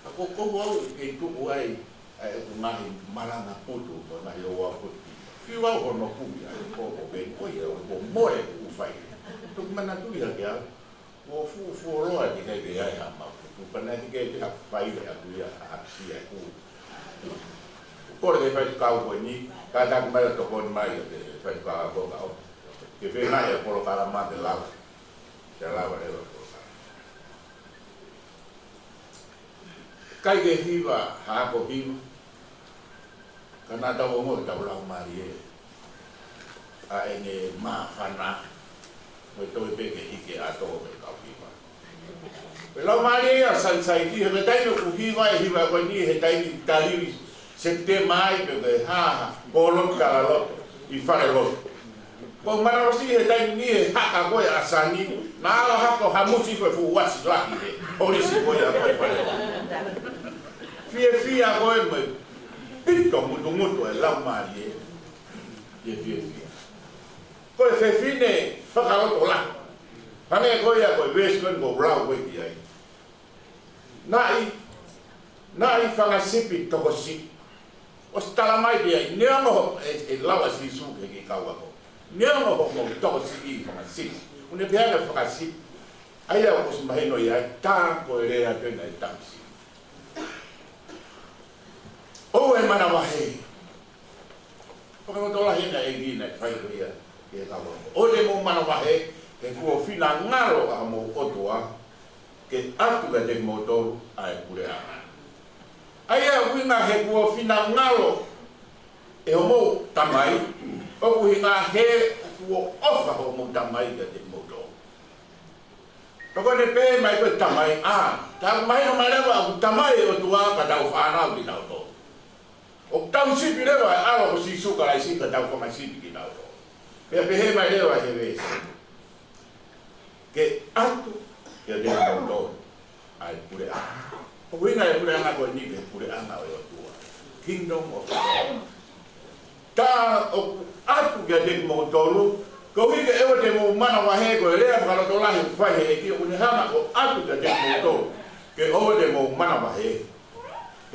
D: Ako komo au ke tuku ai ku ngahi malanga putu, ko ngahi oa putu. Whiwa o no kui ai koko pe koe o more ku whai. Tuk mana tui hake au. O fu roa ki kei ke ai ha mau. Tupana ki kei te ha whai a tui a apsi ai ku. Kore kei whai kau koe ni, ka taku mai o toko ni mai o te whai kau koe kau. Ke whi mai a polo kara mā te lawa. Te lawa rewa polo kara. Kai ke hiwa, haako hiwa. Ka nā tau o ngoi tau lau maari e. A ene mā whana. Moi toi peke hike a tō me kau hiwa. Pe lau maari e a Sanisate, he me taino ku hiwa e hiwa koe ni he taini taliwi. Se te mai pe koe haha, kolon kala loto, i whare loto. Ko mararosi he taini ni he haka koe a sani, na alo hako hamusi koe fu wasi laki he. Orisi koe a koe whare. Fia koe me. Pito mutu e lau maari e. Fia. ko e fefine whakaroto la. Hane ko ia ko investment ko rau ko i ai. Nai whangasipi toko si. O stala mai dia neongo e lawa si su ke ki kawa ko. Neongo mo toko si i whangasipi. Une pia na whangasipi. Aia o kusi mahino i ai tā ko e rea tena e tamsi. O e mana wahe. Whakaroto la hena e gina e whai ko ia e kawa. O le mo mana wahe ke kua whina ngaro a mo otoa ke atu ka te motoru a e kure aha. Aia winga he kua whina ngaro e homo tamai, o winga he kua ofa homo tamai ka te motoru. Toko ne pe mai koe tamai, ta mai o marewa aku tamai o tua ka tau whanau ki tau tō. O tau sipi rewa e awa ko si suka ai si ka tau whama sipi ki tau tō. Pea pehe mai rewa he wesi. Ke atu ke te motoru ai kure aha. O winga e kure aha koe ni ke kure aha o tua. Kingdom of God. Ta o atu ke te motoru, ko hike ewa te mo mana wahe koe rea whakaroto lahi whai he ki o kune hama o atu ke te motoru. Ke owa te mo mana wahe.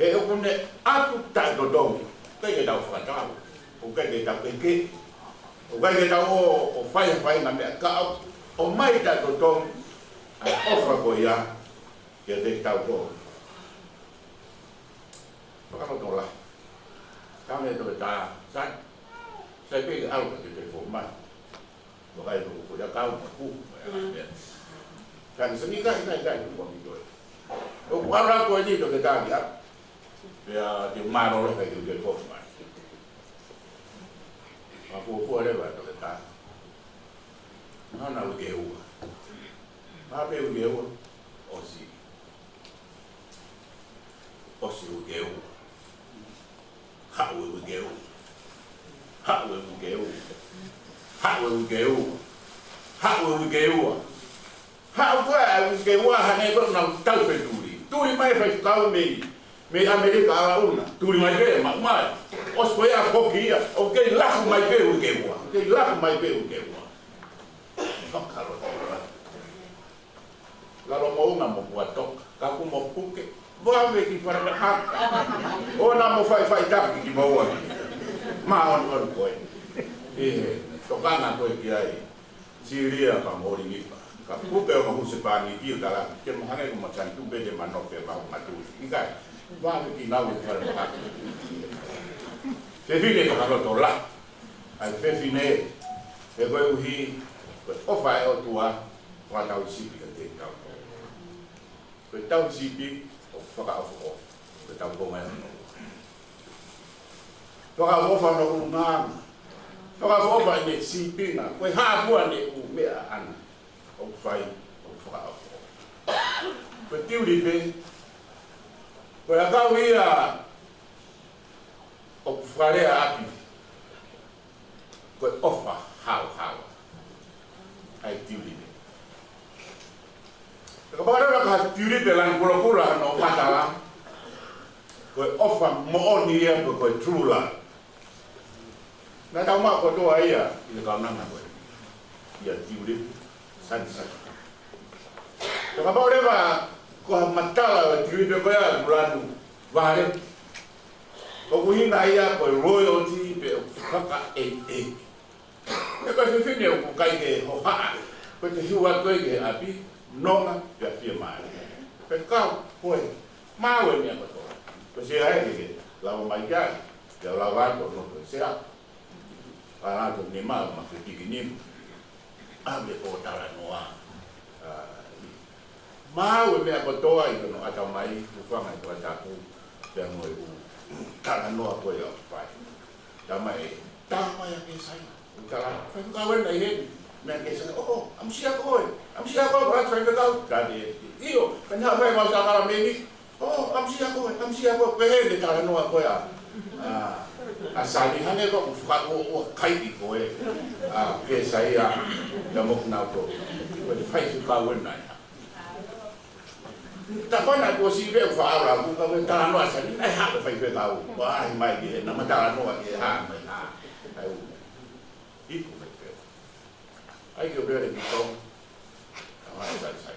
D: Ke o kune atu tai totongi. Kai ke tau whakatau. O kai ke tau peke. O kai ke tau o whai na mea ka au. O mai tai totongi. Ai ofra ko ia. Ke te tau tō. Whakaroto lahi. Kame to ta sai. Sai peke au ka te formai. Wakai tu ko ya kau ku. Kan seni kai ko mi doe. O para ko ni to ke ta ya. Ya di mano lo kai ke formai. Aku ko le ba to ke ta. Na u ke u. Ma pe u ke u. Osi u ke u. Ha u ke u. Ha u ke u. Ha u ke u. Ha u ke u. Ha u ke u ha ne ko na tau pe turi. Turi mai fa kau me Amerika ala una. Turi mai pe ma. Os ko ya ko kia. O ke la mai pe u ke u. Ke la mai pe u ke u. Fakaro. La lo mo na mo puato. Ka ku mo puke. Boa me ki para ha. O na mo fai tap ki mo wa. Ma on ko. Tokana koe ki ai, siria ka mori nipa. Ka pupe o mahuse pani ki o tala, ke mahane ko machan tupe de manope ma matui. Ikai, wāme ki nau e kare mahake. Fefine ka karoto la, ai fefine, e koe uhi, koe ofa e o tua, wā tau sipi ka te tau. Koe tau sipi, o whakaofo o, koe tau konga e no. Whakaofa no unanga. Whakaofa ne sipinga, koe hāpua ne u mea ana, o whai, o whakaofo. Koe Tiulipe, koe akau ia o wharea api, koe ofa hau, ai Tiulipe. Kapagara ka Tiulipe lan kula no matala, koe ofa mooni ia koe true love. Na tau maa ko toa ia, i le kaunanga koe. Ia Tiulipe, Sanisate. Toka pao rewa, ko ha matala o Tiulipe koe a mulanu vare. Ko kuhinga ia koe royalty pe o Fakaeiki. E koe whiwhine o kukai ke hohaa, koe te hiua koe ke api, nonga pe a fia maa. Pe kau koe, maa ue mea kotoa. Koe se hae ke lawa mai kai, ke lawa ato no koe se a. Para tu ni mal masuk gini, ambil kota noa. Mau me aku toa itu no atau mai bukan itu aku yang mau tanah noa kau yang pai. Damai yang saya. Kalau kawan lain, mereka saya oh am siapa kau berat saya kau tadi. Iyo, kenapa mau sekarang ini? Oh am siapa pengen di tanah noa kau ya. Asali hane ko o kai ko e ke sai a da mo na ko ko de fai su ka wen na ta ko na ko si be fa ara ku ka ta no asali ai ha fai be ka o ai mai ki na ma ta no ke ha mai ha ai i ko me pe ai ke ore ki tau ai sai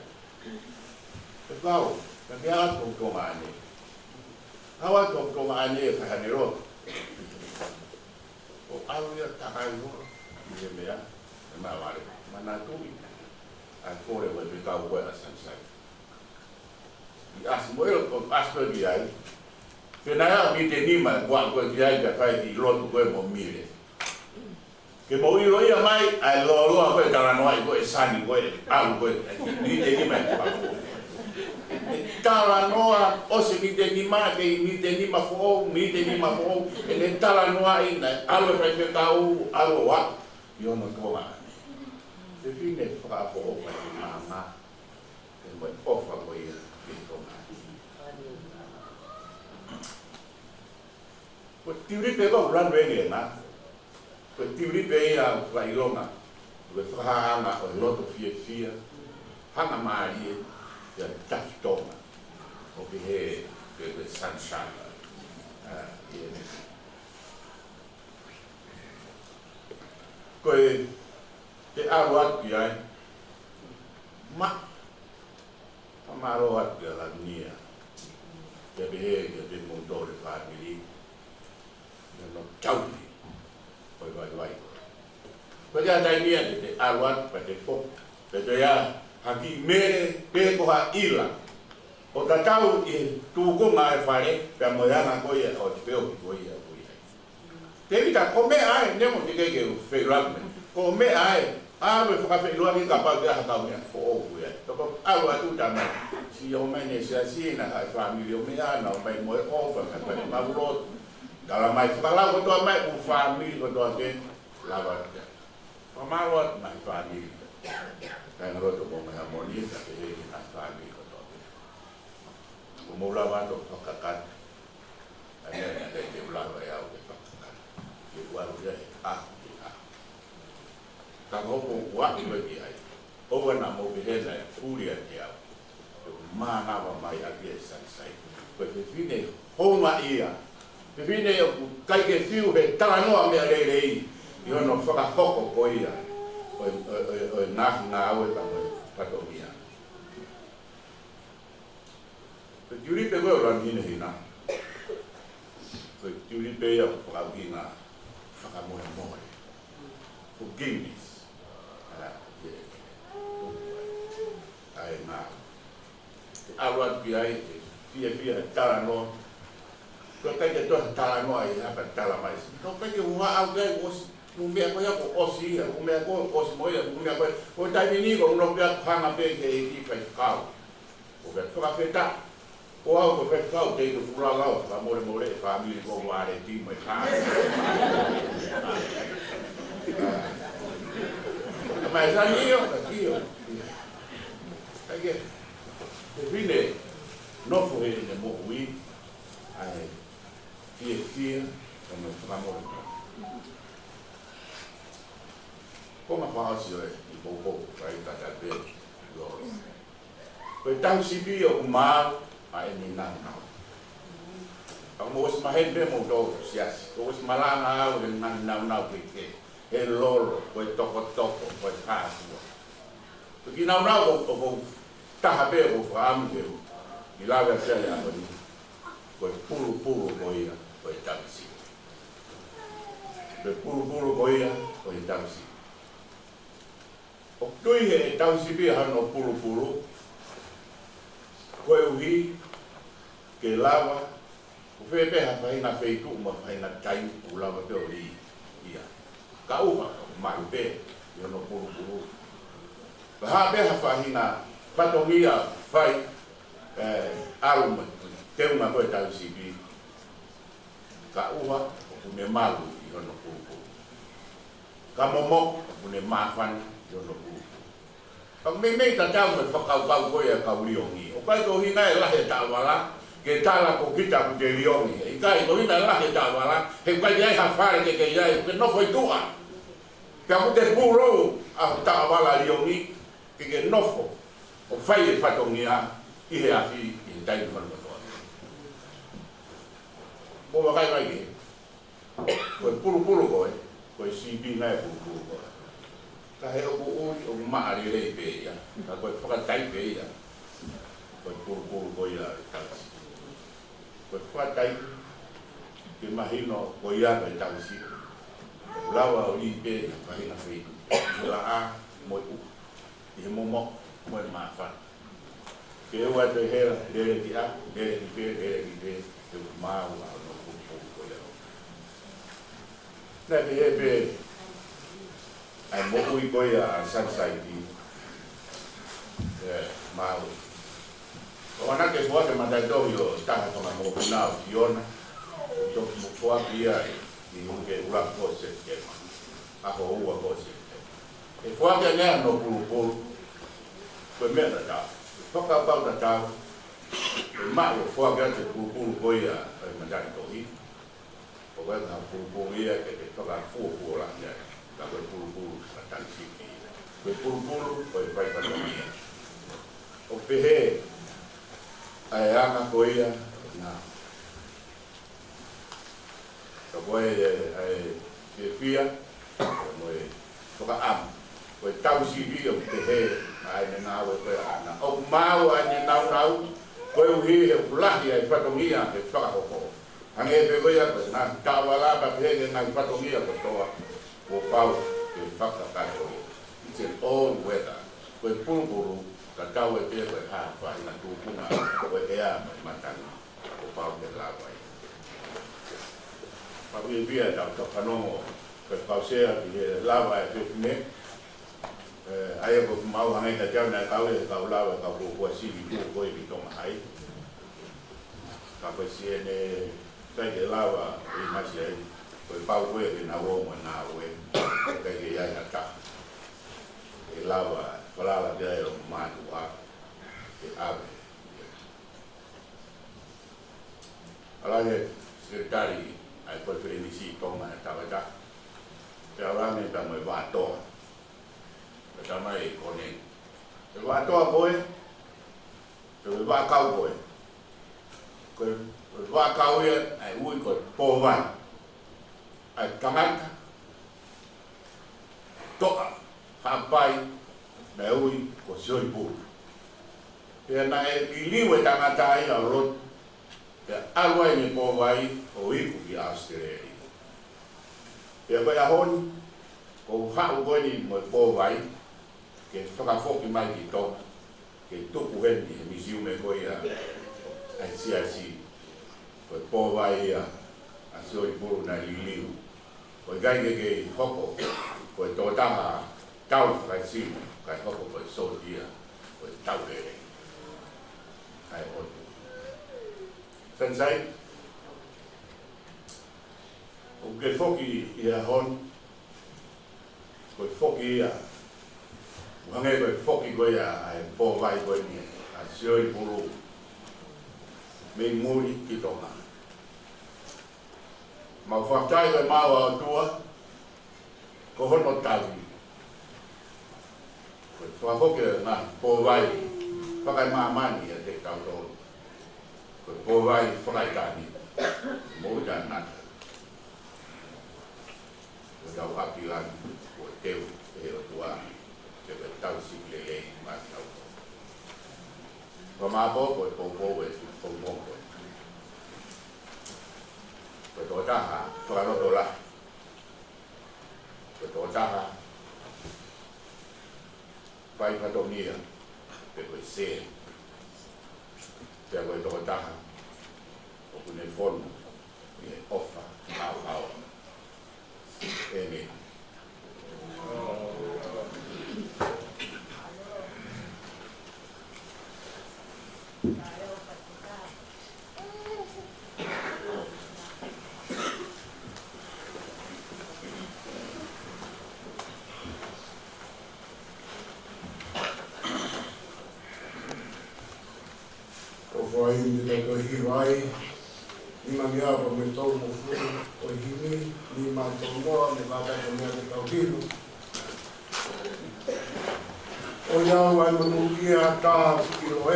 D: te pau ka kia to mane hawa to mane ka hanero o au ia takai no i mea ma vale mana tu a kore wa pe ka wa Sanisate i as moel ko asper di ai Fina mi te nima kwa kwa kia ka kai i lotu koe mo mire. Ke mo i loia mai ai lo loa koe taranoa i koe sani koe alu koe mi te nima i paku. Taranoa ose mi te nima ke mi te nima fo mi te nima fo e le taranoa i na alu e kai tau alu wa i ono tonga. Se fine whaka fo o kai mama ke mo ofa koe i tonga. Ko Tiulipe ko ulan wenge na. Ko Tiulipe ia vai longa. Ko whahanga o loto fia. Hanga maari ia tafi tonga. O ke he ke Sanisate. Ko te aru atu ai. Ma. Pamaro atu ia la nia. Te behe ia te montore whaamiri. No chauti vai ko ja dai ni te arwan pa te fo te ya haki mere pe ko ha ila o ta tau i tu ko mai fare pe mo ya na ko ya o te o ko ya te vita ko me ai ne mo te ke fe rugby ko me ai a me fa fe lo ni ka pa ga ka me fo o ya to ko arwa tu ta me si o me ne si na ai family o me ana o mai mo o fa ka ma ro dalam mai sekolah ko to mai u family ko to ke lawan ya pamarot mai family kan ro to mo harmoni ta ke ni na family ko to ko mo lawan to kakat ana ada ke lawan ya ke kakat ke waru ya ta ko ko wa ni be ai o wana mo be na furia ya mana wa mai a ke Sanisate ko te fine ho ma ia Vine o kai ke fiu he taranoa mea rei i ono whakahoko ko ia o nahi ngā aue tango patomia. Ko Tiulipe koe o rani hina. Ko Tiulipe ia whakauhi ngā whakamoe moe. Ko Guinness. Ai ngā. Aruat ki ai, fia taranoa. Ko kai ke toa tala noa i hapa tala mais. Ko kai ke unha au kai os umea ko ya ko osi ya umea ko os moia umea ko tai ni ko no pia hanga pe ke i kai kau. O ke toka feta. O au ko fe kau te ko fura lao fa more family ko ware ti mai ka. Mas anio aqui. Kai ke vine no foi ne mo ui. Ai Fia, como falamos. Como faz isso e pouco vai estar bem. Então se viu o mal, aí nem nada. Como os mais bem mudou, se as os Malangai não porque é lolo, foi toco, foi fácil. Porque não o tá bem o família, e lá vai ser a foi puro moia, foi taxi. Foi puro moia, foi taxi. O tui he taxi bi hano puro. Foi o ri que lava, o fepe ha fai na feito uma fai na tai o lava pe o ri. Ia. Ka upa mai pe, yo no puro. Ha be ha fai na patomia fai alma te una koe tau sipi ka ua o ne malu i hono pupu ka momo o ne mafan i hono pupu ka me ta tau me whakau koe a kauriongi o kai ko hina e lahe tawala ke tala ko kita ku te riongi i kai ko hina e lahe tawala he kai ai hawhare ke iai ke nofo i tua ke aku te puro a tawala riongi ke nofo o whai e whatongia i he afi i tai whanua o makai ke. Koe puru koe, koe sipi ngai puru koe. ka he o ui o maari rei pe ia, ka koe whakatai pe ia, koe puru ko ia e tausi. Koe whakatai, ke mahino ko ia e tausi, lawa o li pe mahina whitu, la a moi u, i he momo, moi mawhana. Ke ua te hera, lere ki a, lere ki pe, te mau a no puru ko ia. Nā te he pe, ai mo ui ko ia a Sanisate, mau. O ana ke fua ke mataitohi o taha tonga mo punao ki ona, so mo fua ki ia i unke ura kose ke aho ua kose. E fua ke nea no pulu, koe mea na tau. Whaka pau na tau, e maa o fua ke ate pulu ko ia e mataitohi. O wai ka pulu ia ke te whaka fua la ia, ka koe pulu ka tansiki. Koe pulu, koe pai patonga ia. O pehe, ai anga ko ia na ka koe ai te pia mo e toka am ko tausi vi o te he ai na we ko ana o mau ai nau ko uhi e ulahi ai patongia ke toka ko ange pe ko ia na tawala ba pe na patongia ko toa o pau ke faka ka ko it's an all weather ko pulu ka tau e te koe haa whai na tūpunga koe ea mai matanga o pau te lawai. Pau e bia tau ka whanongo koe pau sea ki he lawa e whiwhine. Aia koe mau hangai ka tiau nai kau e kau lawa e kau kua sivi tū koe ki tonga hai. Ka koe sie ne kai ke lawa e masi ai koe pau koe ke na wongo na oe kai ke iai na taha. E lawa Palala dia o matu a e ave. Ala he sekretari ai koe pe nisi tonga e tawata. Te arange ta mai watoa. Te tamai e kone. Te watoa koe, te wakau koe. Koe wakau ia ai ui koe pōwai. Ai kamata. Toa. Hapai. Na ui ko sioi pū. Pea na e iliwe tangata ai a rot, pea alwai ni pōwai o iku ki Australia. Pea koe ahoni, ko hau koe ni mo pōwai, ke whakafoki mai ki tonga, ke tuku heni he misiume koe a ICIC, koe pōwai a sioi pū na iliu. Koe gaige ke hoko, koe tōtaha tau whakaisimu, kai hoko koe sotia, koe tauhere. Kai hotu. Sanisate, o ke foki ia hon, koe foki ia, uhange koe foki koe ia, ai pōwai koe ni, a sioi puru, me muri ki tonga. Mau whaktai koe maua o tua, ko hono tawi. Koe whakoke ngā pōwai, whakai māmani a te kautoro. Koe pōwai whakai tāni, mōi tā nata. Koe tau haki lani, koe teu, e o tuāni, te koe tau sikle lei mā tau. Koe māpō, koe pōpō e tu pōpō koe. Koe tō taha, whakaroto la. Koe tō taha, pai patongia, pe koe se, pea koe toko taha, o kune fono, i e ofa, au, e me.
F: Whai ni te koe hiwai, ni mangi awa me tau mo furu o hini, ni mātou moa, me mātai ko mea te tau hiru. O iau ai manu kia tā ki o e,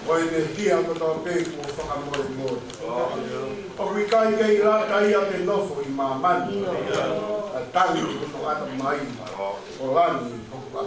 F: o e te hia ko tau pēku o whakamoe moe. O kui kai kei rātai a te nofo i māmani. tangi no ana mai o lani hopa.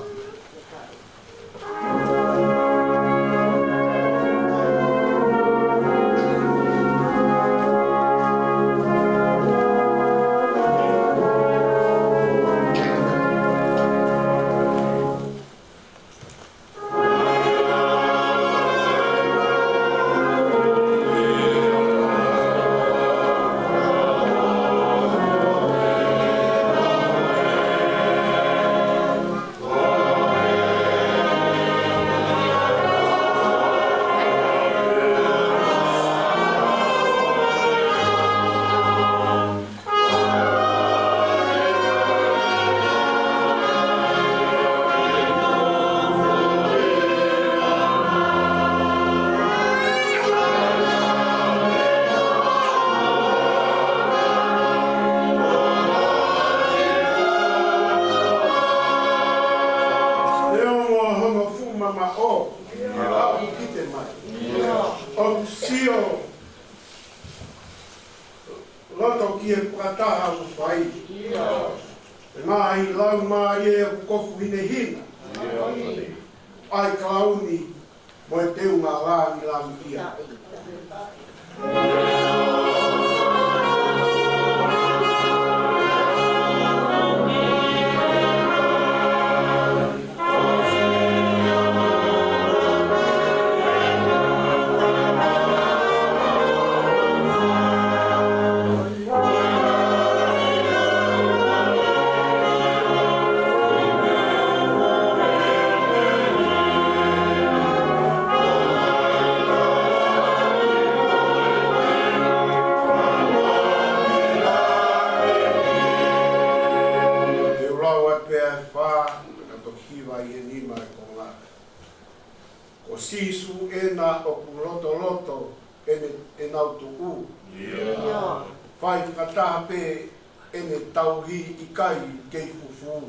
F: Loto ki e prataha o whai. Ngā i lau mai e o kofu hine hina. Ai klauni mo e teu ngā rāni lami ia. Sisu ena o loto e nau tuku. Whai kataha pe ene tauhi i kai kei fufu.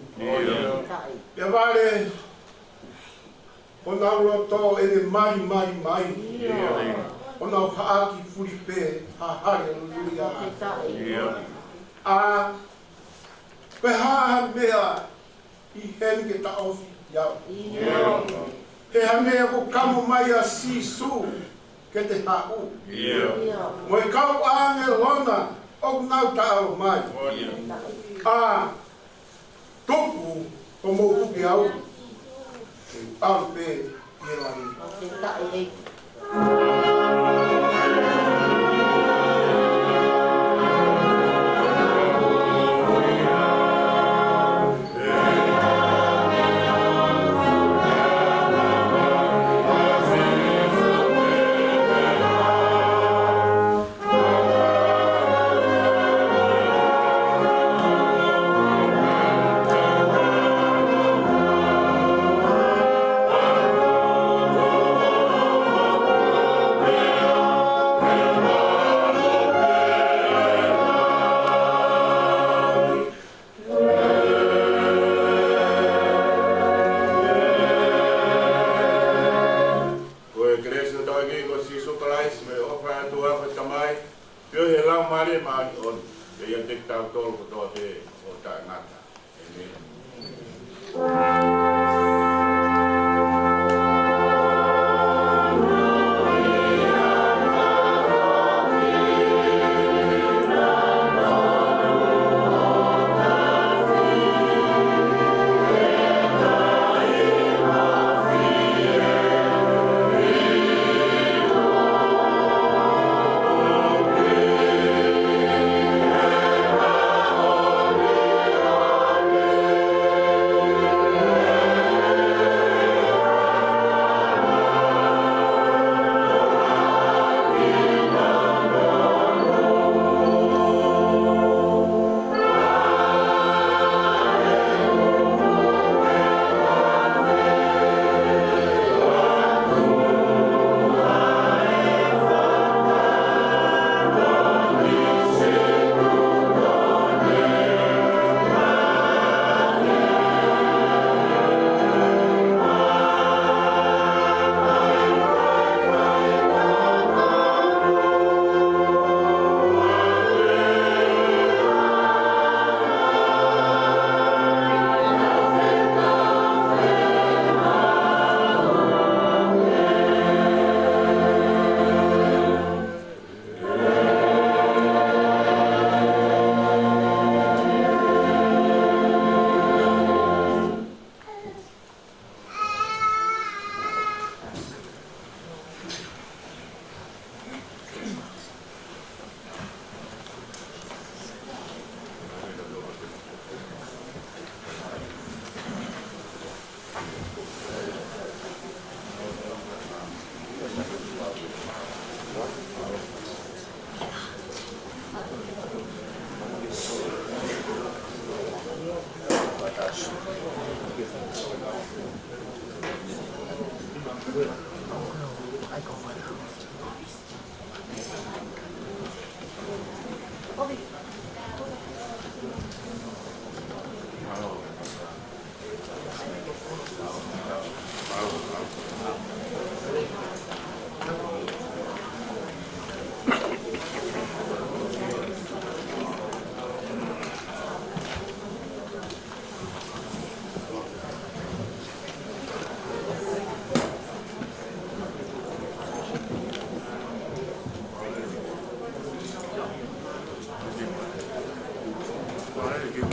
F: Ia wale, o nau loto ene mai. O nau haaki Tiulipe hahare luia. A pe haha mea i heni ke ta ofi iau. He hamea ko kamu mai a sisu ke te hau. Mo e kau ane lona o nau tau mai. A tupu o mo uki au. Au pe i
G: Hãy subscribe cho kênh Ghiền Mì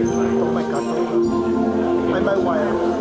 G: Gõ để không bỏ lỡ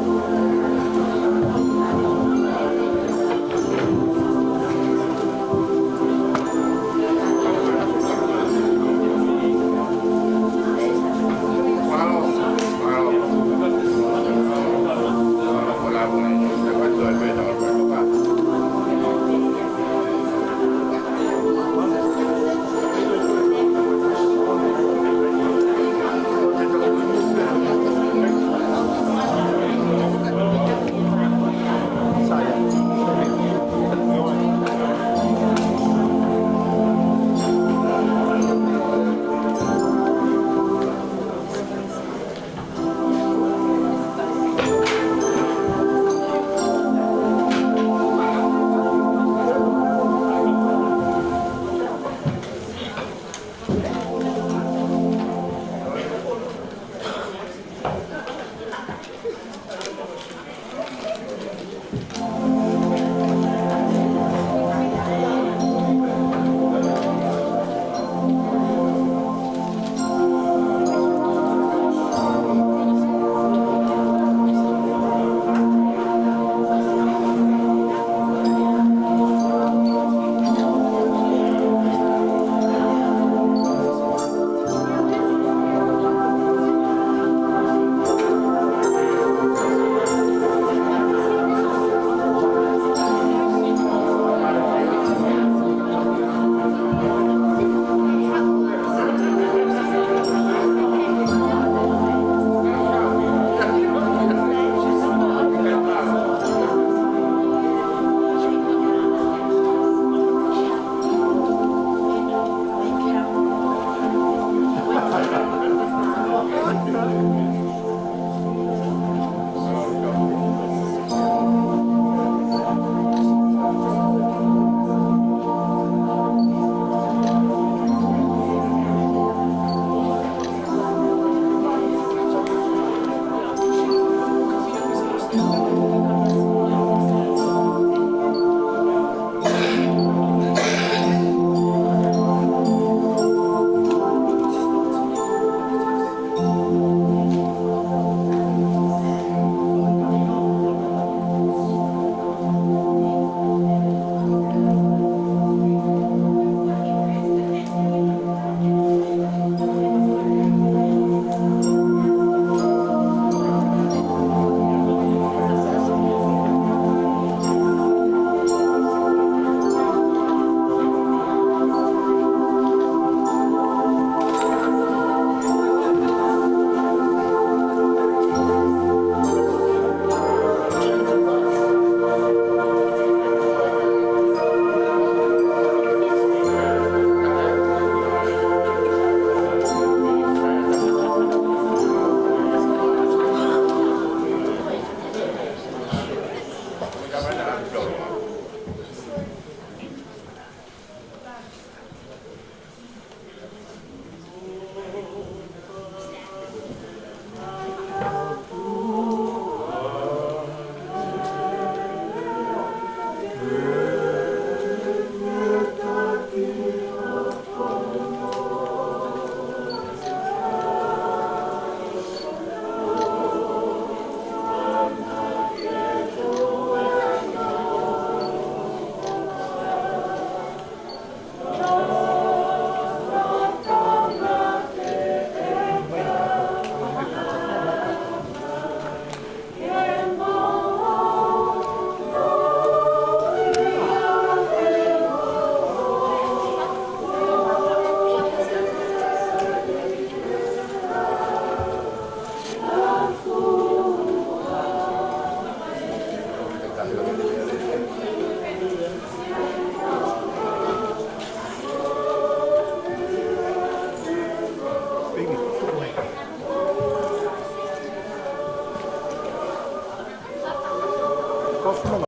G: Kofu